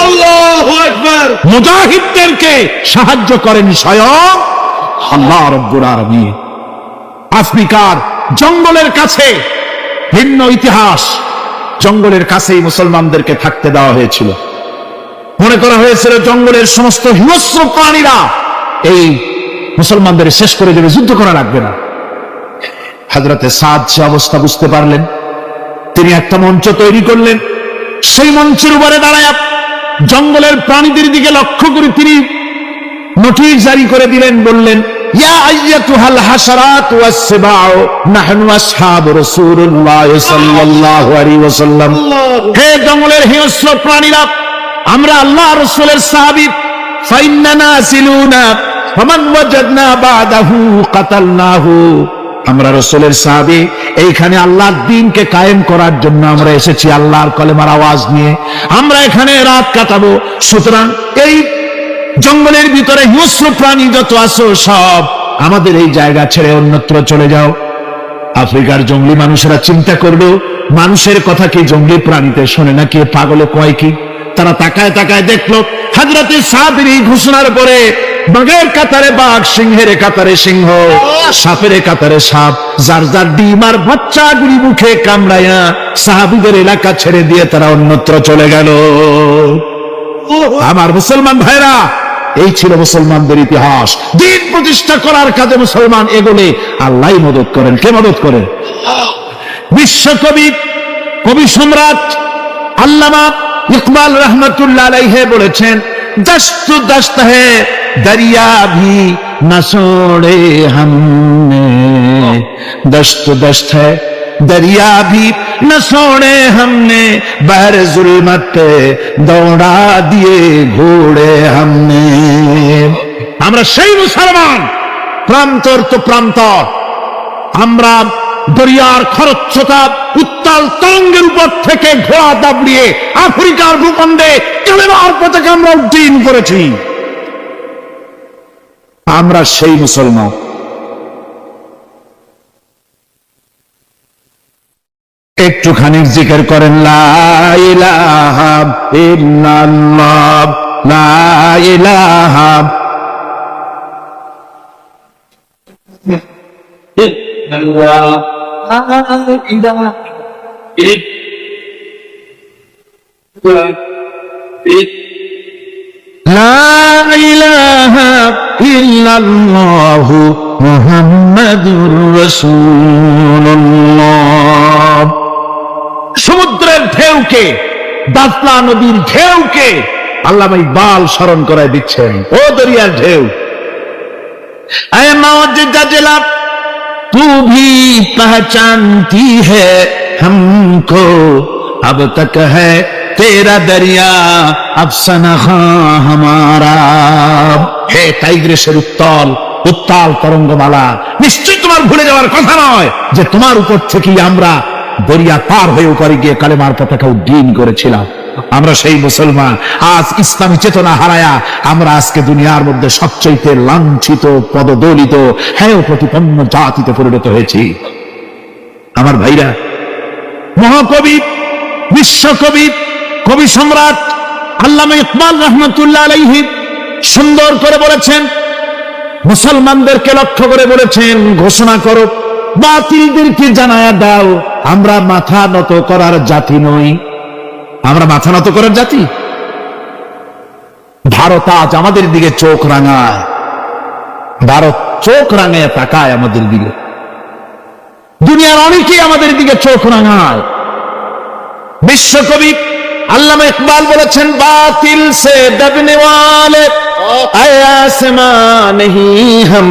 আল্লাহু আকবার। মুজাহিদদেরকে সাহায্য করেন স্বয়ং আল্লাহ রাব্বুল আলামিন। আফ্রিকার জঙ্গলের কাছে, ভিন্ন ইতিহাস, জঙ্গলের কাছেই মুসলমানদেরকে থাকতে দেওয়া হয়েছিল। মনে করা হয়েছিল জঙ্গলের সমস্ত হিংস্র প্রাণীরা এই মুসলমানদের শেষ করে দেবে, যুদ্ধ করা লাগবে না। হযরতে সাদ সে অবস্থা বুঝতে পারলেন, তিনি একটা মঞ্চ তৈরি করলেন। সেই মঞ্চের উপরে দাঁড়ায় জঙ্গলের প্রাণীদের দিকে লক্ষ্য করে তিনি নোটিশ জারি করে দিলেন, বললেন ইয়া আইয়াতুহাল হাশারাত ওয়াস সিবাউ নাহনু আসহাবু রাসূলুল্লাহ সাল্লাল্লাহু আলাইহি ওয়াসাল্লাম। হে জঙ্গলের হিংস্র প্রাণীরা, আমরা আল্লাহ রাসূলের সাহাবী, ফাইন্নানা সিলুনা ফামান ওয়াজাদনা বাদাহু কাতালনাহু, আমরা রাসূলের সাহাবী, এইখানে আল্লাহর দ্বীনকে কায়েম করার জন্য আমরা এসেছি আল্লাহর কলেমার আওয়াজ নিয়ে। আমরা এখানে রাত কাটাবো। সুতরাং এই জঙ্গলের ভিতরে হিংস্র প্রাণী যত আছো সব আমাদের এই জায়গা ছেড়ে অন্যত্র চলে যাও। আফ্রিকার জঙ্গলি মানুষেরা চিন্তা করলো, মানুষের কথা কি জঙ্গলি প্রাণীতে শোনে নাকি, পাগলে কয় কি? তারা তাকায় তাকায় দেখলো হযরত সাদের এই ঘোষণার পরে বাঘের কাতারে বাঘ, সিংহের কাতারে সিংহ, সাপের কাতারে সাপ, যার যার ডিম আর বাচ্চাগুলি মুখে কামড়াইয়া সাহাবীদের এলাকা ছেড়ে দিয়ে তারা অন্যত্র চলে গেল। আমার মুসলমান ভাইরা, এই ছিল মুসলমানদের ইতিহাস। দ্বীন প্রতিষ্ঠা করার কাজে মুসলমান এগোলে আল্লাহ মদত করেন। কে মদত করেন? বিশ্বকবি, কবি সম্রাট আল্লামা ইকবাল রহমতুল্লাহ আলাইহি বলেছেন, দস্ত দস্ত है दरिया भी न छोड़े हमने, दस्त दस्त है दरिया भी न छोड़े हमने, बहर जुल्मत पे दौड़ा दिए घोड़े हमने। আমরা সেই মুসলমান, প্রান্তর তো প্রান্তর। আমরা দরিয়ার খরচ্ছতা উত্তাল তরঙ্গের উপর থেকে ঘোড়া দাবড়িয়ে আফ্রিকার ভূখণ্ডে কালেমার পতাকা আমরা উড্ডীন করেছি। আমরা সেই মুসলমান। একটুখানি জিকির করেন, লা ইলাহা ইল্লাল্লাহ, লা ইলাহা লা ইলাহা ইল্লাল্লাহু মুহাম্মাদুর রাসূলুল্লাহ। সমুদ্রের ঢেউকে, দাজলা নদীর ঢেউকে আল্লামা ইকবাল স্মরণ করায় দিচ্ছেন। ও দরিয়ার ঢেউ, আয় মওজুদা জেলা तू भी पहचानती है हमको, अब तक है तेरा दरिया अफसाना हमारा। हे টাইগ্রিসের উত্তাল উত্তাল তরঙ্গমালা, নিশ্চয় তোমার ভুলে যাওয়ার কথা নয় যে তোমার উপর থেকেই আমরা দরিয়া পার হয়ে উপরে গিয়ে কালেমার পতাকা উড্ডীন করেছিলাম। আমরা সেই মুসলমান। আজ ইসলামী চেতনা হারায়া আমরা আজকে দুনিয়ার মধ্যে সবচেয়ে লাঞ্ছিত, পদদলিত, হেয় প্রতিপন্ন জাতিতে পরিণত হয়েছি। আমার ভাইরা, মহাকবি, বিশ্বকবি, কবি সম্রাট আল্লামা ইকবাল রহমতুল্লাহ আলাইহি সুন্দর করে বলেছেন, মুসলমানদেরকে লক্ষ্য করে বলেছেন, ঘোষণা করো, বাতিলদেরকে জানায়া দাও, আমরা মাথা নত করার জাতি নই। আমরা মাথা নত করার জাতি? ভারত আজ আমাদের দিকে চোখ রাঙায়, ভারত চোখ রাঙায় তাকায় আমাদের দিকে। দুনিয়ার অনেকেই আমাদের দিকে চোখ রাঙায়। বিশ্বকবি আল্লামা ইকবাল বলেছেন, বাতিল সে দবনে ওয়ালে আসমান হি হাম,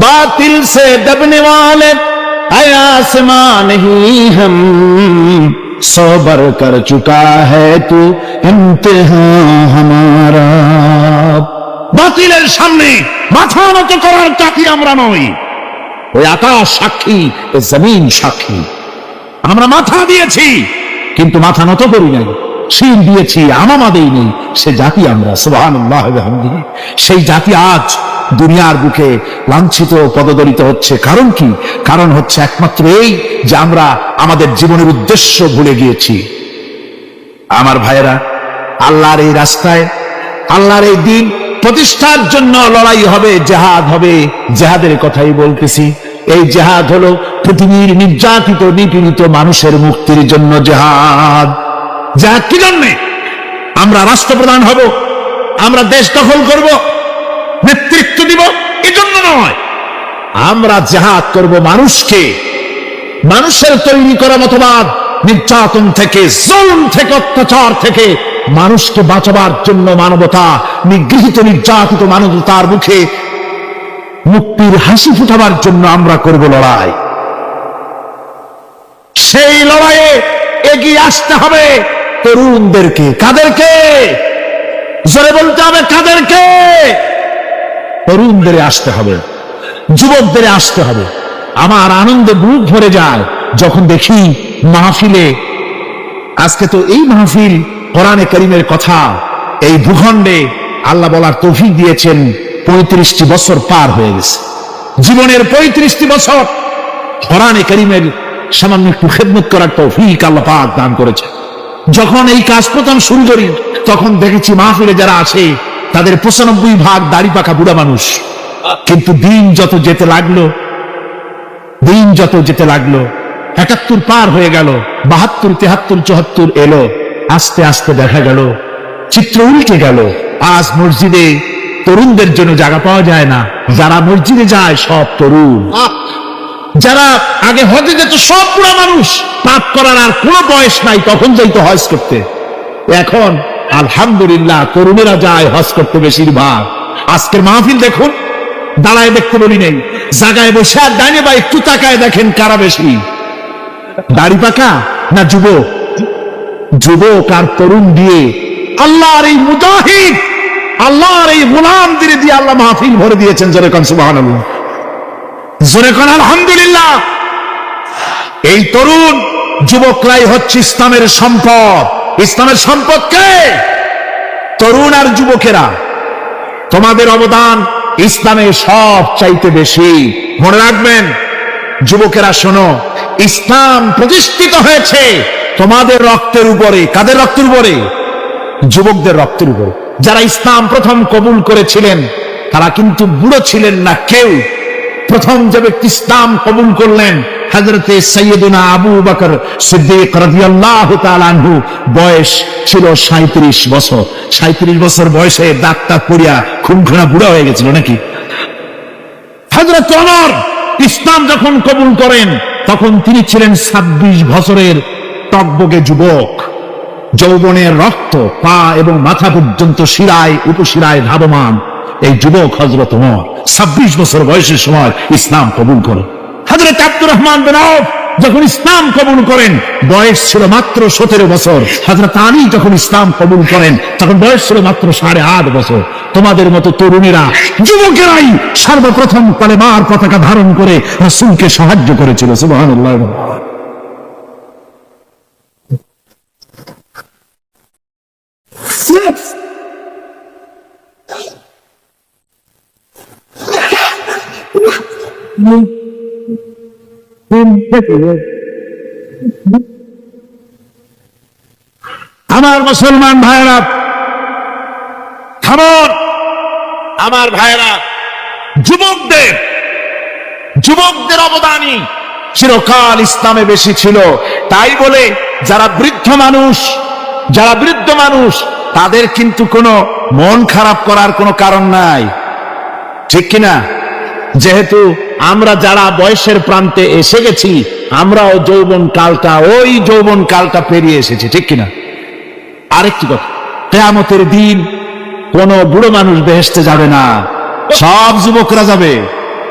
बातिल से दबने वाले आसमान ही हम, सोबर कर चुका है तू इम्तिहान हमारा। বাতিলের সামনে মাথা নত করার জাতি আমরা নই। ওই আকাশ সাক্ষী, ওই জমিন সাক্ষী। আমরা মাথা দিয়েছি কিন্তু মাথা নত করি নাই, শির দিয়েছি আমামা দেইনি, সে জাতি আমরা। সুবহানাল্লাহ ওয়া বিহামদিহি। সেই জাতি আজ দুনিয়ার বুকে লাঞ্ছিত, পদদলিত হচ্ছে। কারণ কি? কারণ হচ্ছে একমাত্র এই যে আমরা আমাদের জীবনের উদ্দেশ্য ভুলে গিয়েছি। আমার ভাইয়েরা, আল্লাহর এই রাস্তায়, আল্লাহর এই দিন প্রতিষ্ঠার জন্য লড়াই হবে, জেহাদ হবে। জেহাদের কথাই বলতেছি। এই জেহাদ হলো পৃথিবীর নির্যাতিত, নিপীড়িত মানুষের মুক্তির জন্য জেহাদ। জেহাদ কি জন্যে? আমরা রাষ্ট্রপ্রধান হব, আমরা দেশ দখল করব, নেতৃত্ব দিব, এজন্য নয়। আমরা জেহাদ করব মানুষকে, মানুষের তৈরি করা মতবাদ, নির্যাতন থেকে, জুলুম থেকে, অত্যাচার থেকে মানুষকে বাঁচাবার জন্য, মানবতা, নিগৃহীত নির্যাতিত মানবতার মুখে মুক্তির হাসি ফুটাবার জন্য আমরা করব লড়াই। সেই লড়াইয়ে এগিয়ে আসতে হবে তরুণদেরকে। কাদেরকে? জোরে বলতে হবে, কাদেরকে? তরুণদের আসতে হবে। যুবকদের আসতে হবে। আমার আনন্দে বুক ভরে যায় যখন দেখি মাহফিলে, আজকে তো এই মাহফিল কোরআনে কারীমের কথা এই ভূখণ্ডে আল্লাহ বলার তৌফিক দিয়েছেন। 35টি বছর পার হয়ে গেছে, জীবনের 35টি বছর কোরআনে কারীমের সামান্য একটু খেদমত করার তৌফিক আল্লাহ পাক দান করেছে। যখন এই কাজ প্রথম শুরু করি তখন দেখেছি মাহফিলে যারা আছে তাদের 95% দাড়ি পাকা বুড়া মানুষ। কিন্তু দিন যত যেতে লাগলো 71 পার হয়ে গেল, 72, 73, 74 এলো, আস্তে আস্তে দেখা গেল চিত্র উল্টে গেল। আজ মসজিদে তরুণদের জন্য জায়গা পাওয়া যায় না, যারা মসজিদে যায় সব তরুণ। যারা আগে হজে যেত সব বুড়া মানুষ, পাপ করার আর কোনো বয়স নাই, তখন যাইতো হজ করতে। এখন আলহামদুলিল্লাহ তরুণেরা যায় হজ করতে বেশিরভাগ। আজকের মাহফিল দেখুন, দাঁড়ায় দেখতে বলি নেই, জায়গায় বসে আর ডাইনে বা একটু তাকায় দেখেন কারা বেশি, দাড়ি পাকা না যুবক? যুবক আর তরুণ দিয়ে আল্লাহর এই মুজাহিদ, আল্লাহর এই গোলামদের দিয়ে আল্লাহ মাহফিল ভরে দিয়েছেন। জোরে কোন সুবহানাল্লাহ, জোরে কোন আলহামদুলিল্লাহ। এই তরুণ যুবকরাই হচ্ছে ইসলামের সম্পদ। ইসলামের সম্পদ কে? তরুণ আর যুবকেরা। তোমাদের অবদান ইসলামে সব চাইতে বেশি। মনে রাখবেন যুবকেরা, শোনো, ইসলাম প্রতিষ্ঠিত হয়েছে তোমাদের রক্তের উপরে। কাদের রক্তের উপরে? যুবকদের রক্তের উপরে। যারা ইসলাম প্রথম কবুল করেছিলেন তারা কিন্তু বুড়ো ছিলেন না কেউ। প্রথম যে ব্যক্তি ইসলাম কবুল করলেন হযরতে সাইয়্যিদুনা আবু বকর সিদ্দিক রাদিয়াল্লাহু তাআলা আনহু, বয়স ছিল 37 বছর। 37 বছর বয়সে দাঁতটা পড়িয়া খুনখুনা বুড়া হয়ে গেছিল নাকি? হযরত ওমর ইসলাম যখন কবুল করেন তখন তিনি ছিলেন 26 বছরের টকবগে যুবক। যৌবনের রক্ত পা এবং মাথা পর্যন্ত শিরায় উপশিরায় ধাবমান এই যুবক হযরত ওমর 26 বছর বয়সের সময় ইসলাম কবুল করেন। হযরত আব্দুর রহমান বিন আউফ যখন ইসলাম কবুল করেন বয়স ছিল মাত্র 17 বছর। হযরত আলী যখন ইসলাম কবুল করেন তখন বয়স ছিল মাত্র 8.5 বছর। তোমাদের মতো তরুণেরা, যুবকেরাই সর্বপ্রথম কালেমার পতাকা ধারণ করে রাসূলকে সাহায্য করেছিল। সুবহানাল্লাহ। আমার মুসলমান ভাইরা, থামুন। আমার ভাইরা, যুবকদের অবদানই চিরকাল ইসলামে বেশি ছিল। তাই বলে যারা বৃদ্ধ মানুষ তাদের কিন্তু কোনো মন খারাপ করার কোনো কারণ নাই, ঠিক কিনা? যেহেতু আমরা যারা বয়সের প্রান্তে এসে গেছি আমরাও ওই যৌবন কালটা পেরিয়ে এসেছি, ঠিক কিনা? আরেকটি কথা, কিয়ামতের দিন কোন বুড়ো মানুষ বেহেশতে যাবে না, সব যুবকরা যাবে।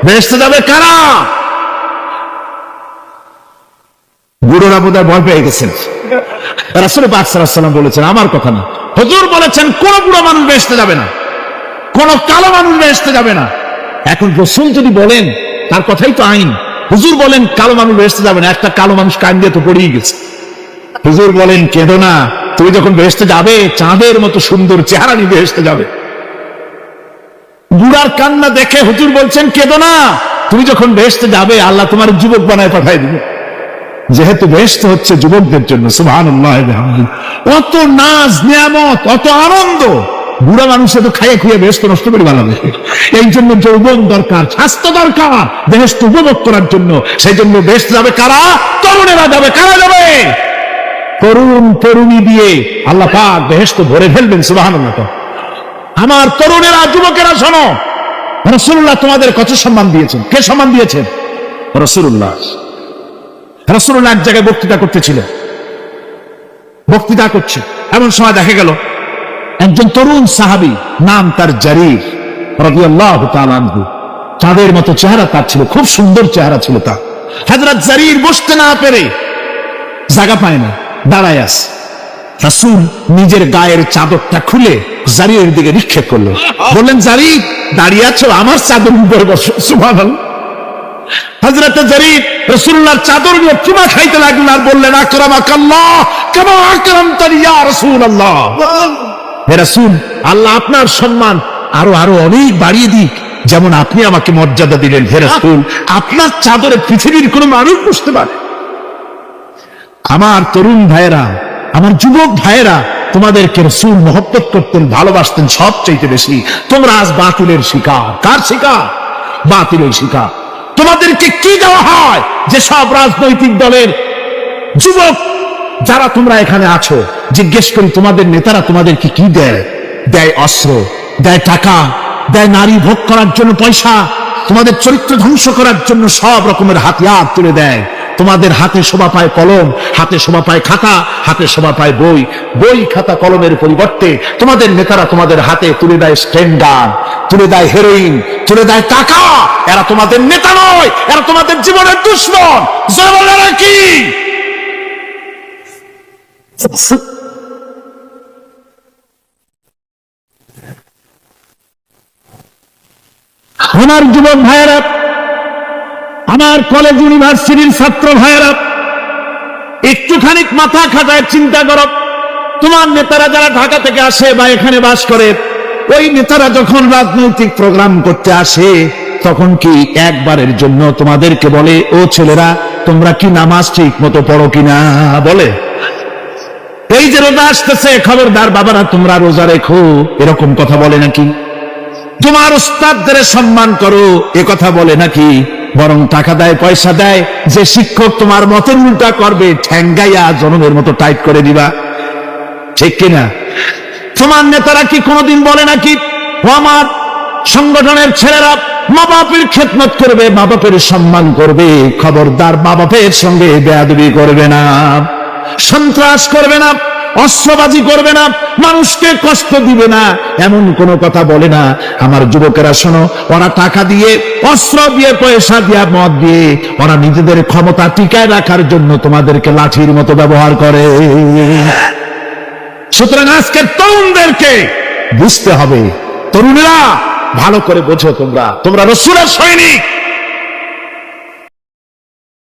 বেহেশতে যাবে কারা? বুড়োরা বোধহয় ভয় পেয়ে গেছেন। রাসূল পাক সাল্লাল্লাহু আলাইহি ওয়াসাল্লাম বলেছেন, আমার কথা না, হুজুর বলেছেন কোন বুড়ো মানুষ বেহেশতে যাবে না, কোন কালো মানুষ বেহেশতে যাবে না। এখন রাসূল যদি বলেন তার কথাই তো আইন। হুজুর বলেন কালো মানুষ বেহেশতে যাবে না, একটা কালো মানুষ কান দিয়ে তো পড়েই গেছে। হুজুর বলেন কেঁদো না, তুমি যখন বেহেশতে যাবে চাঁদের মতো সুন্দর চেহারা নিয়ে বেহেশতে যাবে। বুড়ার কান্না দেখে হুজুর বলছেন কেঁদো না, তুমি যখন বেহেশতে যাবে আল্লাহ তোমার যুবক বানায় পাঠায় দিবে। যেহেতু বেহেশত হচ্ছে যুবকদের জন্য, সুবহানাল্লাহ। অত নাজ নিয়ামত, অত আনন্দ, বুড়া মানুষে তো খাইয়ে খুঁয়ে বেহেশত নষ্ট করে বানাবে। এই জন্য যৌবন দরকার, স্বাস্থ্য দরকার বেহেশত উপভোগ করার জন্য। সেই জন্য বেহেশত যাবে কারা? তরুণেরা যাবে। কারা যাবে? তরুণী দিয়ে আল্লাহ পাক বেহেশত ভরে ফেলবেন। সুবহানাল্লাহ। আমার তরুণেরা, যুবকেরা শোনো, রাসূলুল্লাহ তোমাদের কত সম্মান দিয়েছেন। কে সম্মান দিয়েছেন? রাসূলুল্লাহ। রাসূলুল্লাহ এক জায়গায় বক্তৃতা করছে, এমন সময় দেখা গেল একজন তরুণ সাহাবী, নাম তার জারীর রাদিয়াল্লাহু তাআলা আনহু। চাঁদের মতো চেহারা তার ছিল, খুব সুন্দর চেহারা ছিল তার। হযরত জারীর বসতে না পেরে জায়গা পায় না, দাঁড়ায় আছে। রাসূল নিজের গায়ের চাদরটা খুলে জারীরের দিকে নিক্ষেপ করলেন, বললেন, জারীর দাঁড়িয়ে আছো, আমার চাদর উপরে বসো। সুবহানাল্লাহ। হযরত জারির রাসূলুল্লাহর চাদর নিয়ে চুমা খাইতে লাগলেন আর বললেন, আকরামাকাল্লাহ কামা আকরামতানি ইয়া রাসূলুল্লাহ। হে রাসূল, আল্লাহ আপনার সম্মান আরো আরো অনেক বাড়িয়ে দিক, যেমন আপনি আমাকে মর্যাদা দিলেন। হে রাসূল, আপনার চাদরে পৃথিবীর কোন মানুষ বসতে পারে? আমার তরুণ ভাইয়েরা, আমার যুবক ভাইয়েরা, তোমাদেরকে রাসূল মহব্বত করতেন, ভালোবাসতেন সবচাইতে বেশি। তোমরা আজ বাতিলের শিকার। কার শিকার? বাতিলের শিকার। তোমাদেরকে কি দেওয়া হয়? যে সব রাজনৈতিক দলের যুবক যারা তোমরা এখানে আছো, জিজ্ঞেস করি তোমাদের নেতারা তোমাদেরকে কি দেয়? দেয় অস্ত্র, দেয় টাকা, দেয় নারী ভোগ করার জন্য পয়সা, তোমাদের চরিত্র ধ্বংস করার জন্য সব রকমের হাতিয়ার তুলে দেয়। তোমাদের হাতে শোভা পায় কলম, হাতে শোভা পায় খাতা, হাতে শোভা পায় বই। বই খাতা কলমের পরিবর্তে তোমাদের নেতারা তোমাদের হাতে তুলে দেয় স্ট্যান্ডার, তুলে দেয় হেরোইন, তুলে দেয় টাকা। এরা তোমাদের নেতা নয়, এরা তোমাদের জীবনের দুশ্মন। জবাবরা কি? আমার যুবক ভাইয়েরা, আমার কলেজ ইউনিভার্সিটির ছাত্র ভাইয়েরা, একটুখানি মাথা খাটায় চিন্তা করো। তোমার নেতারা যারা ঢাকা থেকে আসে বা এখানে বাস করে, ওই নেতারা যখন রাজনৈতিক প্রোগ্রাম করতে আসে, তখন কি একবারের জন্য তোমাদেরকে বলে, ও ছেলেরা তোমরা কি নামাজ ঠিক মতো পড়ো কিনা? বলে? এই যে রোজা আসতেছে, খবরদার বাবারা তোমরা রোজা রেখো, এরকম কথা বলে নাকি? তোমার উস্তাদদের সম্মান করো, এ কথা বলে নাকি? বরং টাকা দেয়, পয়সা দেয়, যে শিক্ষক তোমার মতের উল্টা করবে, ঠ্যাঙ্গাইয়া জনমের মতো টাইট করে দিবা। ঠিক কিনা? তোমার নেতারা কি কোনোদিন বলে নাকি, ও আমার সংগঠনের ছেলেরা মা বাপের খেদমত করবে, মা বাপের সম্মান করবে, খবরদার মা বাপের সঙ্গে বেয়াদবি করবে না, সন্ত্রাস করবে না, অস্ত্রবাজি করবে না, মানুষকে কষ্ট দিবে না, এমন কোনো কথা বলে না? আমার যুবকেরা শোনো, ওরা টাকা দিয়ে, অস্ত্র দিয়ে, পয়সা দিয়ে, মদ দিয়ে, ওরা নিজেদের ক্ষমতা টিকায় রাখার জন্য তোমাদেরকে লাঠির মতো ব্যবহার করে। সুতরাং আজকের তরুণদেরকে বুঝতে হবে, তরুণেরা ভালো করে বোঝো, তোমরা রাসূলের সৈনিক।